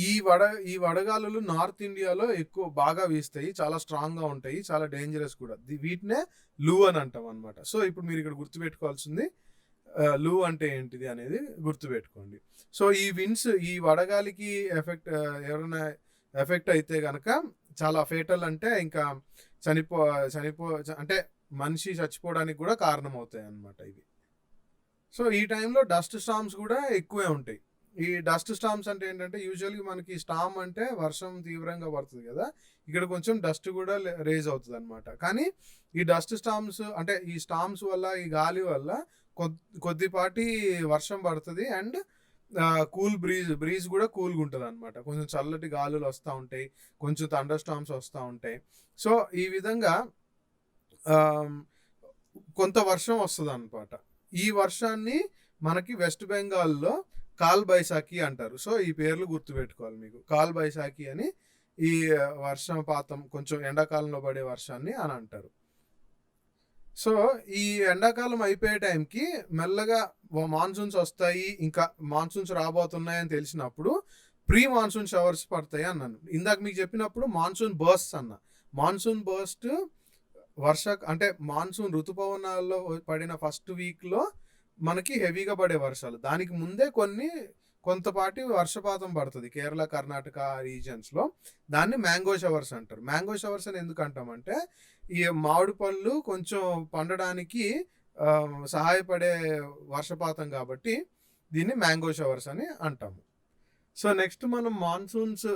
ఈ వడగాలులు నార్త్ ఇండియాలో ఎక్కువ బాగా వీస్తాయి, చాలా స్ట్రాంగ్గా ఉంటాయి, చాలా డేంజరస్ కూడా. వీటినే లూ అని అంటాం అనమాట. సో ఇప్పుడు మీరు ఇక్కడ గుర్తుపెట్టుకోవాల్సింది లూ అంటే ఏంటిది అనేది గుర్తుపెట్టుకోండి. సో ఈ విండ్స్, ఈ వడగాలికి ఎవరైనా ఎఫెక్ట్ అయితే కనుక చాలా ఫేటల్, అంటే ఇంకా చనిపో అంటే మనిషి చచ్చిపోవడానికి కూడా కారణం అవుతాయి అన్నమాట ఇవి. సో ఈ టైంలో డస్ట్ స్టార్మ్స్ కూడా ఎక్కువే ఉంటాయి. ఈ డస్ట్ స్టార్మ్స్ అంటే ఏంటంటే, యూజువల్గా మనకి స్టార్మ్ అంటే వర్షం తీవ్రంగా పడుతుంది కదా, ఇక్కడ కొంచెం డస్ట్ కూడా రేజ్ అవుతుంది అనమాట. కానీ ఈ డస్ట్ స్టార్మ్స్ అంటే ఈ స్టార్మ్స్ వల్ల, ఈ గాలి వల్ల కొద్దిపాటి వర్షం పడుతుంది, అండ్ కూల్ బ్రీజ్ కూడా కూల్గా ఉంటుంది అనమాట. కొంచెం చల్లటి గాలులు వస్తూ ఉంటాయి, కొంచెం థండర్ స్టార్మ్స్ వస్తూ ఉంటాయి. సో ఈ విధంగా కొంత వర్షం వస్తుంది అనమాట. ఈ వర్షాన్ని మనకి వెస్ట్ బెంగాల్లో కాల్ బైసాఖి అంటారు. సో ఈ పేర్లు గుర్తుపెట్టుకోవాలి మీకు. కాల్ బైసాఖి అని ఈ వర్షపాతం, కొంచెం ఎండాకాలంలో పడే వర్షాన్ని అని అంటారు. సో ఈ ఎండాకాలం అయిపోయే టైంకి మెల్లగా మాన్సూన్స్ వస్తాయి, ఇంకా మాన్సూన్స్ రాబోతున్నాయని తెలిసినప్పుడు ప్రీ మాన్సూన్ షవర్స్ పడతాయి అన్నాను. ఇందాక మీకు చెప్పినప్పుడు మాన్సూన్ బర్స్ట్ అన్న. మాన్సూన్ బర్స్ట్ అంటే మాన్సూన్ ఋతుపవనాల్లో పడిన ఫస్ట్ వీక్లో మనకి హెవీగా పడే వర్షాలు. దానికి ముందే కొంతపాటి వర్షపాతం పడుతుంది కేరళ, కర్ణాటక రీజియన్స్లో. దాన్ని మ్యాంగో షవర్స్ అంటారు. మ్యాంగో షవర్స్ అని ఎందుకు అంటామంటే, ఈ మామిడి పళ్ళు కొంచెం పండడానికి సహాయపడే వర్షపాతం కాబట్టి దీన్ని మ్యాంగో షవర్స్ అని అంటాము. సో నెక్స్ట్ మనం మాన్సూన్స్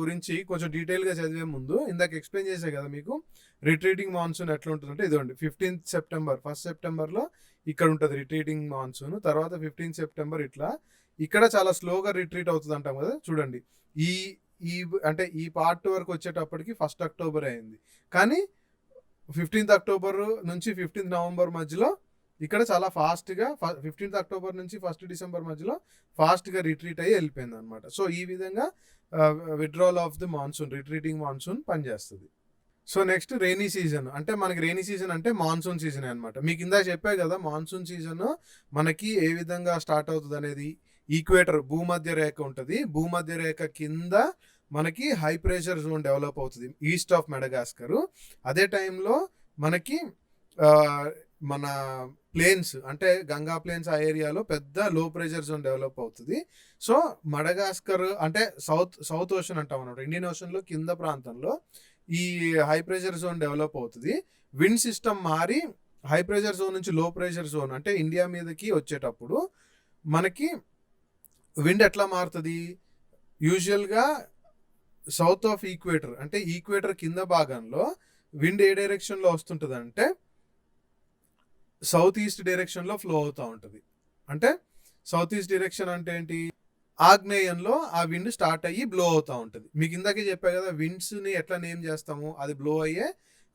గురించి కొంచెం డీటెయిల్గా చదివే ముందు, ఇందాక ఎక్స్ప్లెయిన్ చేసే కదా మీకు రిట్రీటింగ్ మాన్సూన్ ఎట్లా ఉంటుందంటే, ఇదిగోండి 15th సెప్టెంబర్, 1st సెప్టెంబర్లో ఇక్కడ ఉంటుంది రిట్రీటింగ్ మాన్సూన్. తర్వాత 15th సెప్టెంబర్ ఇట్లా ఇక్కడ చాలా స్లోగా రిట్రీట్ అవుతుంది అంటాం కదా. చూడండి, అంటే ఈ పార్ట్ వరకు వచ్చేటప్పటికి 1st అక్టోబర్ అయింది, కానీ 15th అక్టోబర్ నుంచి 15th నవంబర్ మధ్యలో ఇక్కడ చాలా ఫాస్ట్గా 15th అక్టోబర్ నుంచి 1st డిసెంబర్ మధ్యలో ఫాస్ట్గా రిట్రీట్ అయ్యి వెళ్ళిపోయింది అనమాట. సో ఈ విధంగా withdrawal of the monsoon, retreating monsoon పనిచేస్తుంది. So next rainy season. అంటే మనకి రెయినీ సీజన్ అంటే మాన్సూన్ సీజన్ అనమాట. మీకు ఇందాక చెప్పా కదా, మాన్సూన్ సీజన్ మనకి ఏ విధంగా స్టార్ట్ అవుతుంది అనేది. ఈక్వేటర్, భూమధ్య రేఖ ఉంటుంది, భూమధ్య రేఖ కింద మనకి హై ప్రెషర్ జోన్ డెవలప్ అవుతుంది ఈస్ట్ ఆఫ్ మెడగాస్కర్. అదే టైంలో మనకి మన ప్లేన్స్ అంటే గంగా ప్లేన్స్ ఆ ఏరియాలో పెద్ద లో ప్రెషర్ జోన్ డెవలప్ అవుతుంది. సో మడగాస్కర్ అంటే సౌత్ ఓషన్ అంటాం అన్నమాట, ఇండియన్ ఓషన్లో కింద ప్రాంతంలో ఈ హై ప్రెషర్ జోన్ డెవలప్ అవుతుంది. విండ్ సిస్టమ్ మారి హై ప్రెషర్ జోన్ నుంచి లో ప్రెషర్ జోన్ అంటే ఇండియా మీదకి వచ్చేటప్పుడు మనకి విండ్ ఎట్లా మారుతుంది, యూజువల్గా సౌత్ ఆఫ్ ఈక్వేటర్ అంటే ఈక్వేటర్ కింద భాగంలో విండ్ ఏ డైరెక్షన్లో వస్తుంటుంది అంటే సౌత్ ఈస్ట్ డైరెక్షన్లో ఫ్లో అవుతూ ఉంటుంది. అంటే సౌత్ ఈస్ట్ డైరెక్షన్ అంటే ఏంటి, ఆగ్నేయంలో ఆ విండ్ స్టార్ట్ అయ్యి బ్లో అవుతూ ఉంటుంది. మీకు ఇందాకే చెప్పా కదా, విండ్స్ని ఎట్లా నేమ్ చేస్తాము, అది బ్లో అయ్యే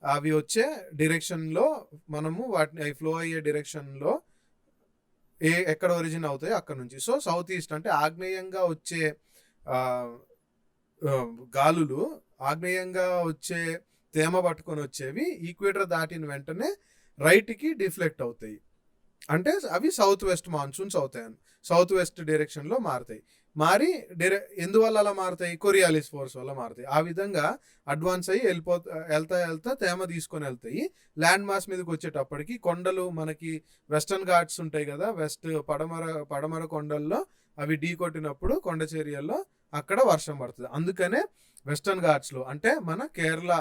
అవి వచ్చే డైరెక్షన్లో మనము వాటిని ఫ్లో అయ్యే డైరెక్షన్లో ఎక్కడ ఒరిజిన్ అవుతాయో అక్కడ నుంచి. సో సౌత్ ఈస్ట్ అంటే ఆగ్నేయంగా వచ్చే గాలులు, ఆగ్నేయంగా వచ్చే తేమ పట్టుకొని వచ్చేవి ఈక్వేటర్ దాటిన వెంటనే రైట్కి డిఫ్లెక్ట్ అవుతాయి, అంటే అవి సౌత్ వెస్ట్ మాన్సూన్స్ అవుతాయి, సౌత్ వెస్ట్ డైరెక్షన్లో మారుతాయి. ఎందువల్ల అలా మారుతాయి, కొరియాలిస్ ఫోర్స్ వల్ల మారుతాయి. ఆ విధంగా అడ్వాన్స్ అయ్యి వెళ్తా తేమ తీసుకొని వెళ్తాయి. ల్యాండ్ మాస్ మీదకి వచ్చేటప్పటికి కొండలు, మనకి వెస్టర్న్ ఘాట్స్ ఉంటాయి కదా, పడమర కొండల్లో అవి ఢీ కొట్టినప్పుడు కొండ చర్యల్లో అక్కడ వర్షం పడుతుంది. అందుకనే వెస్టర్న్ ఘాట్స్లో అంటే మన కేరళ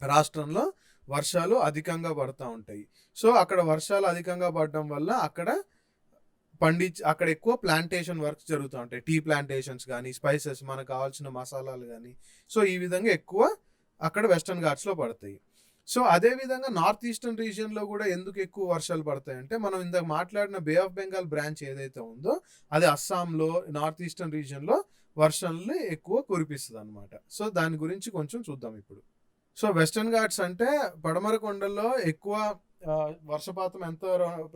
రాష్ట్రంలో వర్షాలు అధికంగా పడుతూ ఉంటాయి. సో అక్కడ వర్షాలు అధికంగా పడడం వల్ల అక్కడ ఎక్కువ ప్లాంటేషన్ వర్క్స్ జరుగుతూ ఉంటాయి. టీ ప్లాంటేషన్స్ కానీ, స్పైసెస్, మనకు కావాల్సిన మసాలాలు కానీ. సో ఈ విధంగా ఎక్కువ అక్కడ వెస్టర్న్ ఘాట్స్లో పడతాయి. సో అదేవిధంగా నార్త్ ఈస్టర్న్ రీజియన్లో కూడా ఎందుకు ఎక్కువ వర్షాలు పడతాయి అంటే, మనం ఇందాక మాట్లాడిన బే ఆఫ్ బెంగాల్ బ్రాంచ్ ఏదైతే ఉందో అది అస్సాంలో, నార్త్ ఈస్టర్న్ రీజియన్లో వర్షాలని ఎక్కువ కురిపిస్తుంది అనమాట. సో దాని గురించి కొంచెం చూద్దాం ఇప్పుడు. సో వెస్టర్న్ ఘాట్స్ అంటే పడమర కొండల్లో ఎక్కువ వర్షపాతం ఎంత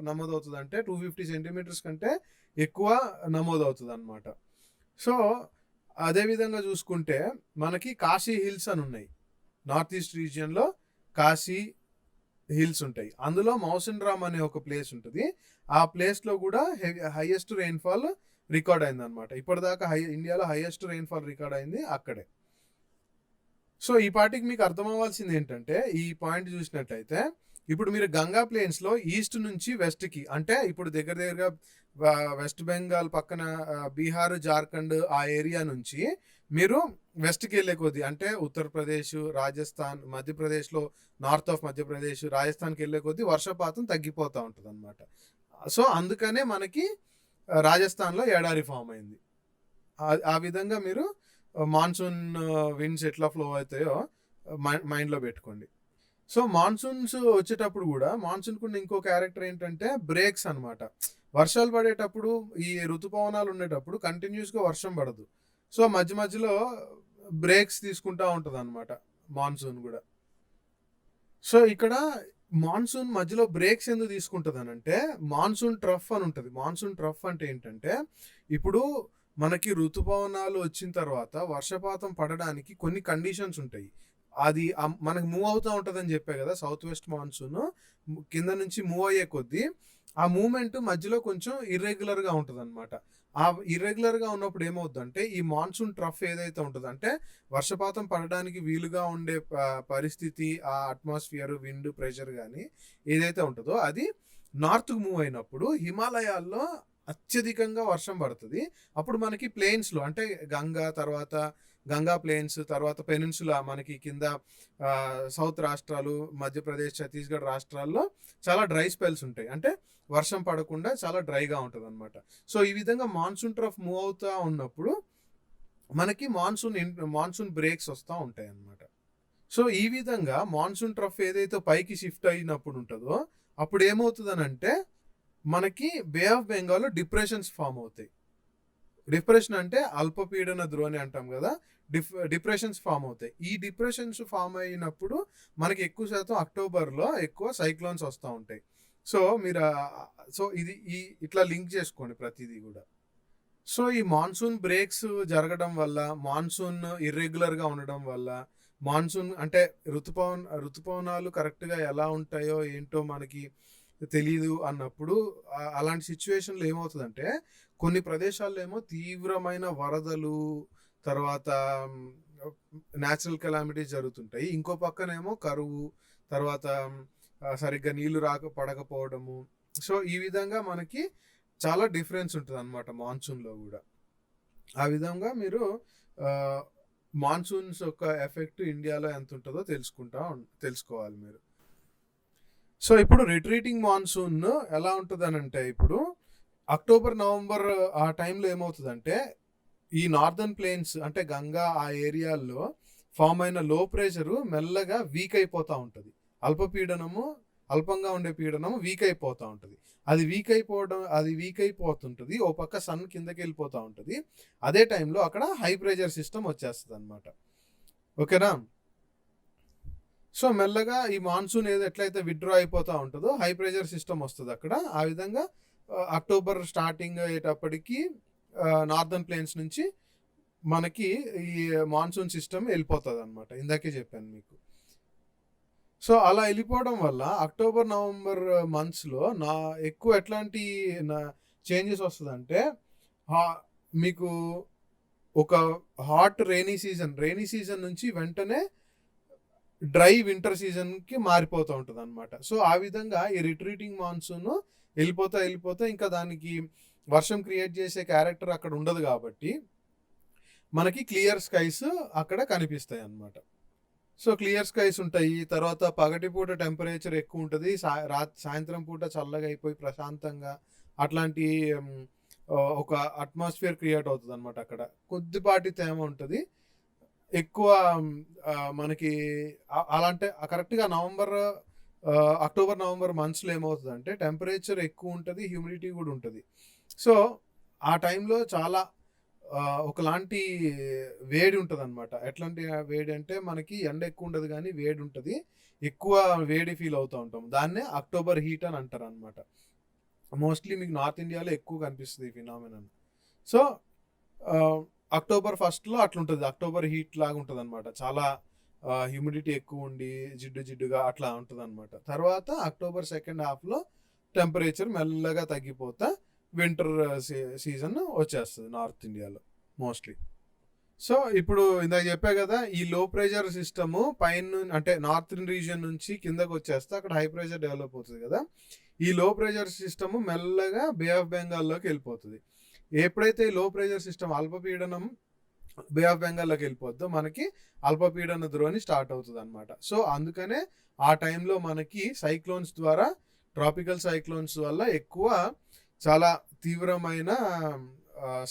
నమోదవుతుంది అంటే 250 సెంటీమీటర్స్ కంటే ఎక్కువ నమోదవుతుంది అనమాట. సో అదేవిధంగా చూసుకుంటే మనకి కాశీ హిల్స్ అని ఉన్నాయి. నార్త్ ఈస్ట్ రీజియన్లో కాశీ హిల్స్ ఉంటాయి. అందులో మౌసిన్ రామ్ అనే ఒక ప్లేస్ ఉంటుంది. ఆ ప్లేస్లో కూడా హైయెస్ట్ రెయిన్ఫాల్ రికార్డ్ అయింది అనమాట. ఇప్పటిదాకా ఇండియాలో హైయెస్ట్ రెయిన్ఫాల్ రికార్డ్ అయింది అక్కడే. సో ఈ పాటికి మీకు అర్థం అవ్వాల్సింది ఏంటంటే, ఈ పాయింట్ చూసినట్లయితే ఇప్పుడు మీరు గంగా ప్లేన్స్లో ఈస్ట్ నుంచి వెస్ట్కి, అంటే ఇప్పుడు దగ్గరగా వెస్ట్ బెంగాల్ పక్కన బీహార్, జార్ఖండ్ ఆ ఏరియా నుంచి మీరు వెస్ట్కి వెళ్ళే కొద్దీ, అంటే ఉత్తరప్రదేశ్, రాజస్థాన్, మధ్యప్రదేశ్లో నార్త్ ఆఫ్ మధ్యప్రదేశ్, రాజస్థాన్కి వెళ్ళే కొద్దీ వర్షపాతం తగ్గిపోతూ ఉంటుంది అనమాట. సో అందుకనే మనకి రాజస్థాన్లో ఎడారి ఫామ్ అయింది. ఆ విధంగా మీరు మాన్సూన్ విండ్స్ ఎట్లా ఫ్లో అవుతాయో మైండ్లో పెట్టుకోండి. సో మాన్సూన్స్ వచ్చేటప్పుడు కూడా మాన్సూన్కు ఇంకో క్యారెక్టర్ ఏంటంటే బ్రేక్స్ అనమాట. వర్షాలు పడేటప్పుడు, ఈ ఋతుపవనాలు ఉండేటప్పుడు కంటిన్యూస్గా వర్షం పడదు. సో మధ్య మధ్యలో బ్రేక్స్ తీసుకుంటూ ఉంటుంది అనమాట మాన్సూన్ కూడా. సో ఇక్కడ మాన్సూన్ మధ్యలో బ్రేక్స్ ఎందుకు తీసుకుంటుంది అని అంటే, మాన్సూన్ ట్రఫ్ అని ఉంటుంది. మాన్సూన్ ట్రఫ్ అంటే ఏంటంటే, ఇప్పుడు మనకి ఋతుపవనాలు వచ్చిన తర్వాత వర్షపాతం పడడానికి కొన్ని కండిషన్స్ ఉంటాయి. అది మనకు మూవ్ అవుతూ ఉంటుందని చెప్పే కదా, సౌత్ వెస్ట్ మాన్సూన్ కింద నుంచి మూవ్ అయ్యే కొద్దీ ఆ మూమెంట్ మధ్యలో కొంచెం ఇర్రెగ్యులర్గా ఉంటుంది అనమాట. ఆ ఇర్రెగ్యులర్గా ఉన్నప్పుడు ఏమవుతుందంటే, ఈ మాన్సూన్ ట్రఫ్ ఏదైతే ఉంటుందో, అంటే వర్షపాతం పడడానికి వీలుగా ఉండే పరిస్థితి, ఆ అట్మాస్ఫియర్, విండ్, ప్రెషర్ కానీ ఏదైతే ఉంటుందో అది నార్త్కు మూవ్ అయినప్పుడు హిమాలయాల్లో అత్యధికంగా వర్షం పడుతుంది. అప్పుడు మనకి ప్లేన్స్లో, అంటే గంగా ప్లేన్స్ తర్వాత పెనిన్సులా, మనకి కింద సౌత్ రాష్ట్రాలు, మధ్యప్రదేశ్, ఛత్తీస్గఢ్ రాష్ట్రాల్లో చాలా డ్రై స్పెల్స్ ఉంటాయి. అంటే వర్షం పడకుండా చాలా డ్రైగా ఉంటుంది అనమాట. సో ఈ విధంగా మాన్సూన్ ట్రఫ్ మూవ్ అవుతూ ఉన్నప్పుడు మనకి మాన్సూన్ బ్రేక్స్ వస్తూ ఉంటాయి అన్నమాట. సో ఈ విధంగా మాన్సూన్ ట్రఫ్ ఏదైతే పైకి షిఫ్ట్ అయినప్పుడు ఉంటుందో అప్పుడు ఏమవుతుందనంటే, మనకి బే ఆఫ్ బెంగాల్లో డిప్రెషన్స్ ఫామ్ అవుతాయి. డిప్రెషన్ అంటే అల్పపీడన ద్రోణి అంటాం కదా, డిప్రెషన్స్ ఫామ్ అవుతాయి. ఈ డిప్రెషన్స్ ఫామ్ అయినప్పుడు మనకి ఎక్కువ శాతం అక్టోబర్లో ఎక్కువ సైక్లోన్స్ వస్తూ ఉంటాయి. సో మీరు ఇది ఇట్లా లింక్ చేసుకోండి ప్రతిదీ కూడా. సో ఈ మాన్సూన్ బ్రేక్స్ జరగడం వల్ల, మాన్సూన్ ఇర్రెగ్యులర్గా ఉండడం వల్ల, మాన్సూన్ అంటే ఋతుపవనాలు కరెక్ట్గా ఎలా ఉంటాయో ఏంటో మనకి తెలీదు అన్నప్పుడు, అలాంటి సిచ్యువేషన్లో ఏమవుతుందంటే, కొన్ని ప్రదేశాల్లో ఏమో తీవ్రమైన వరదలు, తర్వాత న్యాచురల్ కెలామిటీస్ జరుగుతుంటాయి. ఇంకో పక్కనేమో కరువు, తర్వాత సరిగ్గా నీళ్లు పడకపోవడము. సో ఈ విధంగా మనకి చాలా డిఫరెన్స్ ఉంటుంది అనమాట మాన్సూన్లో కూడా. ఆ విధంగా మీరు మాన్సూన్స్ యొక్క ఎఫెక్ట్ ఇండియాలో ఎంత ఉంటుందో తెలుసుకోవాలి మీరు. సో ఇప్పుడు రిట్రీటింగ్ మాన్సూన్ ఎలా ఉంటుంది అని అంటే, ఇప్పుడు అక్టోబర్, నవంబర్ ఆ టైంలో ఏమవుతుందంటే, ఈ నార్దర్న్ ప్లేన్స్ అంటే గంగా ఆ ఏరియాల్లో ఫామ్ అయిన లో ప్రెషరు మెల్లగా వీక్ అయిపోతూ ఉంటుంది. అల్పంగా ఉండే పీడనము వీక్ అయిపోతూ ఉంటుంది. అది వీక్ అయిపోతుంటుంది. ఓ పక్క సన్ కిందకి వెళ్ళిపోతూ ఉంటుంది. అదే టైంలో అక్కడ హై ప్రెషర్ సిస్టమ్ వచ్చేస్తుంది అనమాట. ఓకేనా? సో మెల్లగా ఈ మాన్సూన్ ఎట్లయితే విత్డ్రా అయిపోతూ ఉంటుందో హై ప్రెషర్ సిస్టమ్ వస్తుంది అక్కడ. ఆ విధంగా అక్టోబర్ స్టార్టింగ్ అయ్యేటప్పటికి నార్దర్న్ ప్లేన్స్ నుంచి మనకి ఈ మాన్సూన్ సిస్టమ్ వెళ్ళిపోతుంది అనమాట. ఇందాకే చెప్పాను మీకు. సో అలా వెళ్ళిపోవడం వల్ల అక్టోబర్, నవంబర్ మంత్స్లో ఎక్కువ ఎట్లాంటి చేంజెస్ వస్తుందంటే, మీకు ఒక హాట్ రైనీ సీజన్ నుంచి వెంటనే డ్రై వింటర్ సీజన్కి మారిపోతూ ఉంటుంది అనమాట. సో ఆ విధంగా ఈ రిట్రీటింగ్ మాన్సూన్ వెళ్ళిపోతా ఇంకా దానికి వర్షం క్రియేట్ చేసే క్యారెక్టర్ అక్కడ ఉండదు కాబట్టి మనకి క్లియర్ స్కైస్ అక్కడ కనిపిస్తాయి అన్నమాట. సో క్లియర్ స్కైస్ ఉంటాయి. తర్వాత పగటిపూట టెంపరేచర్ ఎక్కువ ఉంటుంది, సాయంత్రం పూట చల్లగా అయిపోయి ప్రశాంతంగా అట్లాంటి ఒక అట్మాస్ఫియర్ క్రియేట్ అవుతుంది అనమాట. అక్కడ కొద్దిపాటి తేమ ఉంటుంది ఎక్కువ. మనకి అలాంటి కరెక్ట్గా అక్టోబర్, నవంబర్ మంత్స్లో ఏమవుతుందంటే టెంపరేచర్ ఎక్కువ ఉంటుంది, హ్యూమిడిటీ కూడా ఉంటుంది. సో ఆ టైంలో చాలా ఒకలాంటి వేడి ఉంటుంది అనమాట. ఎట్లాంటి వేడి అంటే, మనకి ఎండ ఎక్కువ ఉండదు కానీ వేడి ఉంటుంది, ఎక్కువ వేడి ఫీల్ అవుతూ ఉంటాం. దాన్నే అక్టోబర్ హీట్ అని అంటారు అనమాట. మోస్ట్లీ మీకు నార్త్ ఇండియాలో ఎక్కువ కనిపిస్తుంది ఈ ఫినామినన్. సో అక్టోబర్ ఫస్ట్లో అట్లుంటుంది, అక్టోబర్ హీట్ లాగా ఉంటుంది అనమాట. చాలా హ్యూమిడిటీ ఎక్కువ ఉండి జిడ్డుగా అట్లా ఉంటుంది అనమాట. తర్వాత అక్టోబర్ సెకండ్ హాఫ్లో టెంపరేచర్ మెల్లగా తగ్గిపోతా వింటర్ సీజన్ వచ్చేస్తుంది నార్త్ ఇండియాలో మోస్ట్లీ. సో ఇప్పుడు ఇందాక చెప్పా కదా, ఈ లో ప్రెషర్ సిస్టమ్ పైన అంటే నార్థన్ రీజియన్ నుంచి కిందకు వచ్చేస్తే అక్కడ హై ప్రెషర్ డెవలప్ అవుతుంది కదా. ఈ లో ప్రెషర్ సిస్టమ్ మెల్లగా బే ఆఫ్ బెంగాల్లోకి వెళ్ళిపోతుంది. ఎప్పుడైతే ఈ లో ప్రెషర్ సిస్టమ్ అల్పపీడనం బే ఆఫ్ బెంగాల్లోకి వెళ్ళిపోద్దో మనకి అల్పపీడన ద్రోణి స్టార్ట్ అవుతుంది అనమాట. సో అందుకనే ఆ టైంలో మనకి సైక్లోన్స్ ద్వారా, ట్రాపికల్ సైక్లోన్స్ వల్ల ఎక్కువ చాలా తీవ్రమైన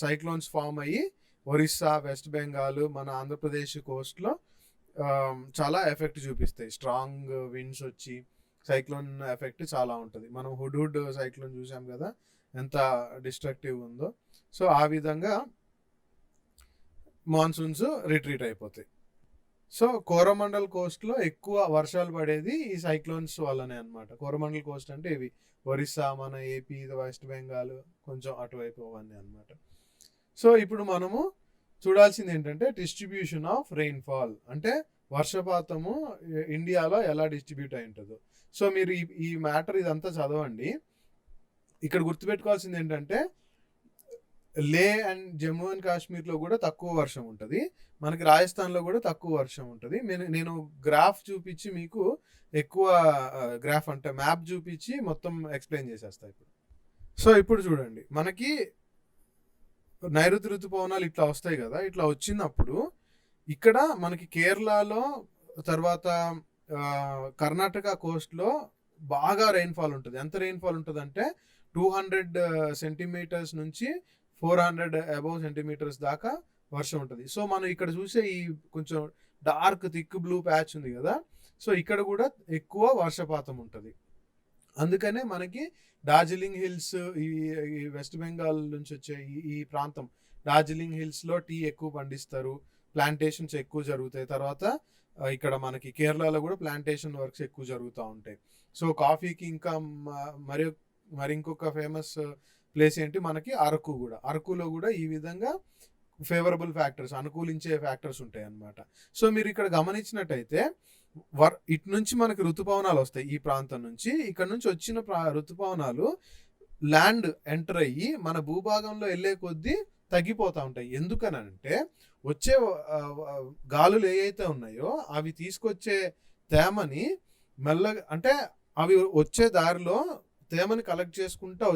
సైక్లోన్స్ ఫామ్ అయ్యి ఒరిస్సా, వెస్ట్ బెంగాల్, మన ఆంధ్రప్రదేశ్ కోస్ట్లో చాలా ఎఫెక్ట్ చూపిస్తాయి. స్ట్రాంగ్ విండ్స్ వచ్చి సైక్లోన్ ఎఫెక్ట్ చాలా ఉంటుంది. మనం హుడ్ సైక్లోన్ చూసాం కదా ఎంత డిస్ట్రక్టివ్ ఉందో. సో ఆ విధంగా మాన్సూన్స్ రిట్రీట్ అయిపోతాయి. సో కోరమండల్ కోస్ట్లో ఎక్కువ వర్షాలు పడేది ఈ సైక్లోన్స్ వల్లనే అనమాట. కోరమండల్ కోస్ట్ అంటే ఇవి ఒరిస్సా, మన ఏపీ, వెస్ట్ బెంగాల్, కొంచెం అటువైపు అవన్నీ అనమాట. సో ఇప్పుడు మనము చూడాల్సింది ఏంటంటే డిస్ట్రిబ్యూషన్ ఆఫ్ రెయిన్ఫాల్, అంటే వర్షపాతము ఇండియాలో ఎలా డిస్ట్రిబ్యూట్ అయి ఉంటుందో. సో మీరు ఈ మ్యాటర్ ఇదంతా చదవండి. ఇక్కడ గుర్తుపెట్టుకోవాల్సింది ఏంటంటే లే అండ్ జమ్మూ అండ్ కాశ్మీర్లో కూడా తక్కువ వర్షం ఉంటుంది, మనకి రాజస్థాన్లో కూడా తక్కువ వర్షం ఉంటుంది. నేను గ్రాఫ్ చూపించి మీకు ఎక్కువ గ్రాఫ్ అంటే మ్యాప్ చూపించి మొత్తం ఎక్స్ప్లెయిన్ చేసేస్తాను ఇప్పుడు. సో ఇప్పుడు చూడండి, మనకి నైరుతి ఋతుపవనాలు ఇట్లా వస్తాయి కదా. ఇట్లా వచ్చినప్పుడు ఇక్కడ మనకి కేరళలో, తర్వాత కర్ణాటక కోస్ట్లో బాగా రెయిన్ఫాల్ ఉంటుంది. ఎంత రెయిన్ఫాల్ ఉంటుంది అంటే 200 సెంటీమీటర్స్ నుంచి 400 అబౌవ్ సెంటీమీటర్స్ దాకా వర్షం ఉంటుంది. సో మనం ఇక్కడ చూసే ఈ కొంచెం డార్క్ థిక్ బ్లూ ప్యాచ్ ఉంది కదా, సో ఇక్కడ కూడా ఎక్కువ వర్షపాతం ఉంటుంది. అందుకనే మనకి డార్జిలింగ్ హిల్స్, ఈ వెస్ట్ బెంగాల్ నుంచి వచ్చే ఈ ప్రాంతం డార్జిలింగ్ హిల్స్లో టీ ఎక్కువ పండిస్తారు, ప్లాంటేషన్స్ ఎక్కువ జరుగుతాయి. తర్వాత ఇక్కడ మనకి కేరళలో కూడా ప్లాంటేషన్ వర్క్స్ ఎక్కువ జరుగుతూ ఉంటాయి. సో కాఫీకి ఇంకా మరి ఇంకొక ఫేమస్ ప్లేస్ ఏంటి మనకి అరకు కూడా. అరకులో కూడా ఈ విధంగా ఫేవరబుల్ ఫ్యాక్టర్స్, అనుకూలించే ఫ్యాక్టర్స్ ఉంటాయి అన్నమాట. సో మీరు ఇక్కడ గమనించినట్టయితే ఇటు నుంచి మనకి ఋతుపవనాలు వస్తాయి ఈ ప్రాంతం నుంచి. ఇక్కడ నుంచి వచ్చిన ఋతుపవనాలు ల్యాండ్ ఎంటర్ అయ్యి మన భూభాగంలో వెళ్ళే కొద్దీ తగ్గిపోతూ ఉంటాయి. ఎందుకనంటే వచ్చే గాలులు ఏవైతే ఉన్నాయో అవి తీసుకొచ్చే తేమని మెల్లగా, అంటే అవి వచ్చే దారిలో తేమని కలెక్ట్ చేసుకుంటూ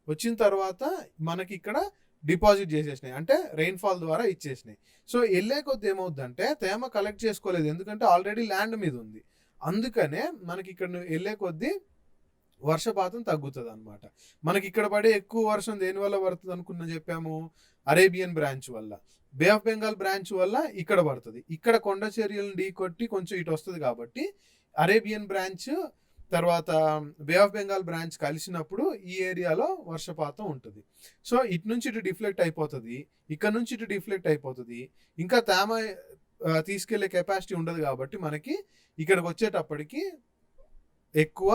వచ్చిన తర్వాత మనకి ఇక్కడ డిపాజిట్ చేసేసినాయి, అంటే రెయిన్ఫాల్ ద్వారా ఇచ్చేసినాయి. సో వెళ్ళే కొద్ది ఏమవుద్దంటే తేమ కలెక్ట్ చేసుకోలేదు, ఎందుకంటే ఆల్రెడీ ల్యాండ్ మీద ఉంది. అందుకనే మనకి ఇక్కడ వెళ్ళే కొద్దీ వర్షపాతం తగ్గుతుంది అనమాట. మనకి ఇక్కడ పడే ఎక్కువ వర్షం దేనివల్ల పడుతుంది చెప్పాము, అరేబియన్ బ్రాంచ్ వల్ల. బే ఆఫ్ బెంగాల్ బ్రాంచ్ వల్ల ఇక్కడ పడుతుంది. ఇక్కడ కొండ చర్యలను ఢీ కొట్టి కొంచెం ఇటు వస్తుంది కాబట్టి అరేబియన్ బ్రాంచ్ తర్వాత బే ఆఫ్ బెంగాల్ బ్రాంచ్ కలిసినప్పుడు ఈ ఏరియాలో వర్షపాతం ఉంటుంది. సో ఇటు నుంచి ఇటు డిఫ్లెక్ట్ అయిపోతుంది, ఇక్కడ నుంచి ఇటు డిఫ్లెక్ట్ అయిపోతుంది. ఇంకా తేమ తీసుకెళ్లే కెపాసిటీ ఉండదు కాబట్టి మనకి ఇక్కడికి వచ్చేటప్పటికి ఎక్కువ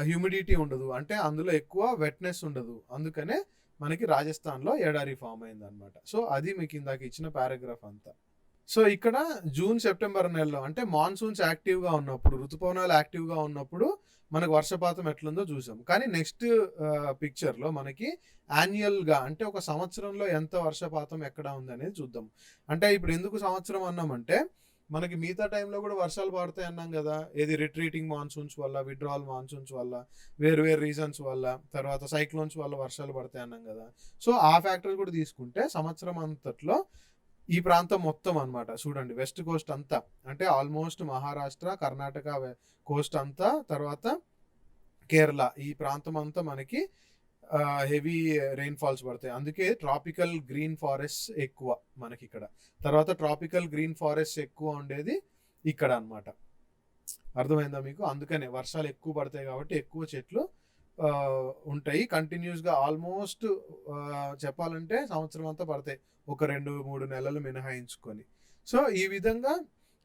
హ్యూమిడిటీ ఉండదు, అంటే అందులో ఎక్కువ వెట్నెస్ ఉండదు. అందుకనే మనకి రాజస్థాన్లో ఎడారి ఫామ్ అయింది అనమాట. సో అది మీకు ఇందాక ఇచ్చిన పారాగ్రాఫ్ అంతా. సో ఇక్కడ జూన్ సెప్టెంబర్ నెలలో అంటే మాన్సూన్స్ యాక్టివ్గా ఉన్నప్పుడు, ఋతుపవనాలు యాక్టివ్గా ఉన్నప్పుడు మనకు వర్షపాతం ఎట్లుందో చూసాం. కానీ నెక్స్ట్ పిక్చర్లో మనకి యాన్యువల్గా, అంటే ఒక సంవత్సరంలో ఎంత వర్షపాతం ఎక్కడ ఉంది అనేది చూద్దాం. అంటే ఇప్పుడు ఎందుకు సంవత్సరం అన్నామంటే మనకి మిగతా టైంలో కూడా వర్షాలు పడతాయి అన్నాం కదా, ఏది రిట్రీటింగ్ మాన్సూన్స్ వల్ల, విడ్రావల్ మాన్సూన్స్ వల్ల, వేరు రీజన్స్ వల్ల, తర్వాత సైక్లోన్స్ వల్ల వర్షాలు పడతాయి అన్నాం కదా. సో ఆ ఫ్యాక్టర్స్ కూడా తీసుకుంటే సంవత్సరం అంతట్లో ఈ ప్రాంతం మొత్తం అనమాట చూడండి, వెస్ట్ కోస్ట్ అంతా, అంటే ఆల్మోస్ట్ మహారాష్ట్ర, కర్ణాటక కోస్ట్ అంతా, తర్వాత కేరళ, ఈ ప్రాంతం అంతా మనకి హెవీ రెయిన్ఫాల్స్ పడతాయి. అందుకే ట్రాపికల్ గ్రీన్ ఫారెస్ట్ ఎక్కువ మనకి ఇక్కడ. తర్వాత ట్రాపికల్ గ్రీన్ ఫారెస్ట్ ఎక్కువ ఉండేది ఇక్కడ అనమాట. అర్థమైందా మీకు? అందుకనే వర్షాలు ఎక్కువ పడతాయి కాబట్టి ఎక్కువ చెట్లు ఉంటాయి కంటిన్యూస్గా. ఆల్మోస్ట్ చెప్పాలంటే సంవత్సరం అంతా పడతాయి, ఒక 2-3 నెలలు మినహాయించుకొని. సో ఈ విధంగా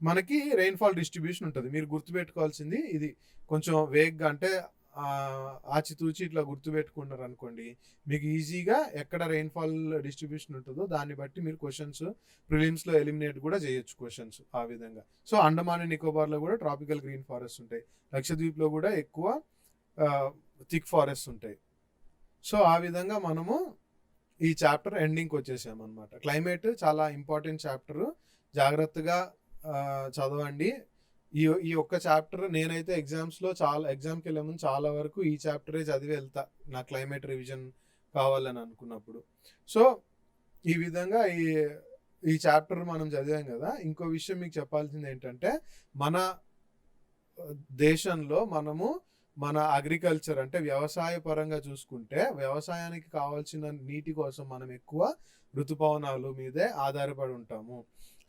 మనకి రెయిన్ఫాల్ డిస్ట్రిబ్యూషన్ ఉంటుంది. మీరు గుర్తుపెట్టుకోవాల్సింది ఇది కొంచెం వేగ్గా, అంటే ఆచితూచి ఇట్లా గుర్తుపెట్టుకున్నారు అనుకోండి, మీకు ఈజీగా ఎక్కడ రెయిన్ఫాల్ డిస్ట్రిబ్యూషన్ ఉంటుందో దాన్ని బట్టి మీరు క్వశ్చన్స్ ప్రిలిమ్స్లో ఎలిమినేట్ కూడా చేయొచ్చు క్వశ్చన్స్ ఆ విధంగా. సో అండమాన్ అండ్ నికోబార్లో కూడా ట్రాపికల్ గ్రీన్ ఫారెస్ట్ ఉంటాయి, లక్షద్వీప్లో కూడా ఎక్కువ థిక్ ఫారెస్ట్ ఉంటాయి. సో ఆ విధంగా మనము ఈ చాప్టర్ ఎండింగ్కి వచ్చేసామన్నమాట. క్లైమేట్ చాలా ఇంపార్టెంట్ చాప్టర్, జాగ్రత్తగా చదవండి. ఈ ఒక్క చాప్టర్ నేనైతే ఎగ్జామ్కి వెళ్ళే ముందు చాలా వరకు ఈ చాప్టరే చదివి వెళ్తా, నా క్లైమేట్ రివిజన్ కావాలని అనుకున్నప్పుడు. సో ఈ విధంగా ఈ చాప్టర్ మనం చదివాం కదా. ఇంకో విషయం మీకు చెప్పాల్సింది ఏంటంటే, మన దేశంలో మనము మన అగ్రికల్చర్ అంటే వ్యవసాయ పరంగా చూసుకుంటే, వ్యవసాయానికి కావాల్సిన నీటి కోసం మనం ఎక్కువ ఋతుపవనాలు మీదే ఆధారపడి ఉంటాము.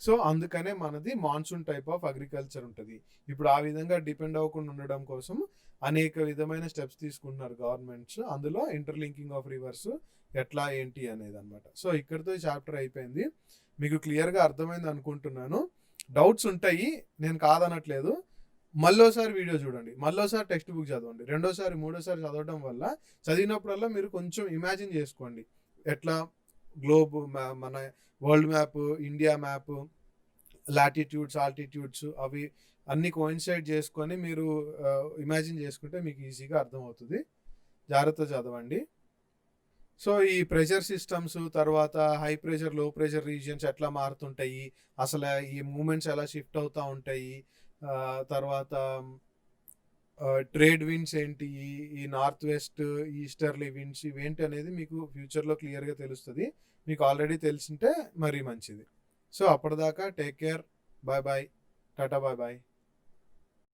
సో అందుకనే మనది మాన్సూన్ టైప్ ఆఫ్ అగ్రికల్చర్ ఉంటుంది. ఇప్పుడు ఆ విధంగా డిపెండ్ అవ్వకుండా ఉండడం కోసం అనేక విధమైన స్టెప్స్ తీసుకుంటున్నారు గవర్నమెంట్స్, అందులో ఇంటర్లింకింగ్ ఆఫ్ రివర్స్ ఎట్లా ఏంటి అనేది అనమాట. సో ఇక్కడితో ఈ చాప్టర్ అయిపోయింది, మీకు క్లియర్గా అర్థమైంది అనుకుంటున్నాను. డౌట్స్ ఉంటాయి, నేను కాదనట్లేదు. మళ్ళోసారి వీడియో చూడండి, మళ్ళోసారి టెక్స్ట్ బుక్ చదవండి, రెండోసారి మూడోసారి చదవడం వల్ల చదివినప్పుడల్లా మీరు కొంచెం ఇమాజిన్ చేసుకోండి, ఎట్లా గ్లోబ్ మన world map, India map, latitudes, altitudes అవి అన్నీ కోయిన్సైడ్ చేసుకొని మీరు ఇమాజిన్ చేసుకుంటే మీకు ఈజీగా అర్థమవుతుంది. జాగ్రత్త చదవండి. సో ఈ ప్రెషర్ సిస్టమ్స్, తర్వాత హై ప్రెషర్, లో ప్రెషర్ రీజియన్స్ ఎట్లా మారుతుంటాయి, అసలు ఈ మూమెంట్స్ ఎలా షిఫ్ట్ అవుతూ ఉంటాయి, తర్వాత ట్రేడ్ విండ్స్ ఏంటి, ఈ నార్త్ వెస్ట్ ఈస్టర్లీ విండ్స్ ఇవేంటి అనేది మీకు ఫ్యూచర్లో క్లియర్గా తెలుస్తుంది. మీకు ఆల్రెడీ తెలిసింటే మరీ మంచిది. సో అప్పటిదాకా take care, bye bye, tata bye bye.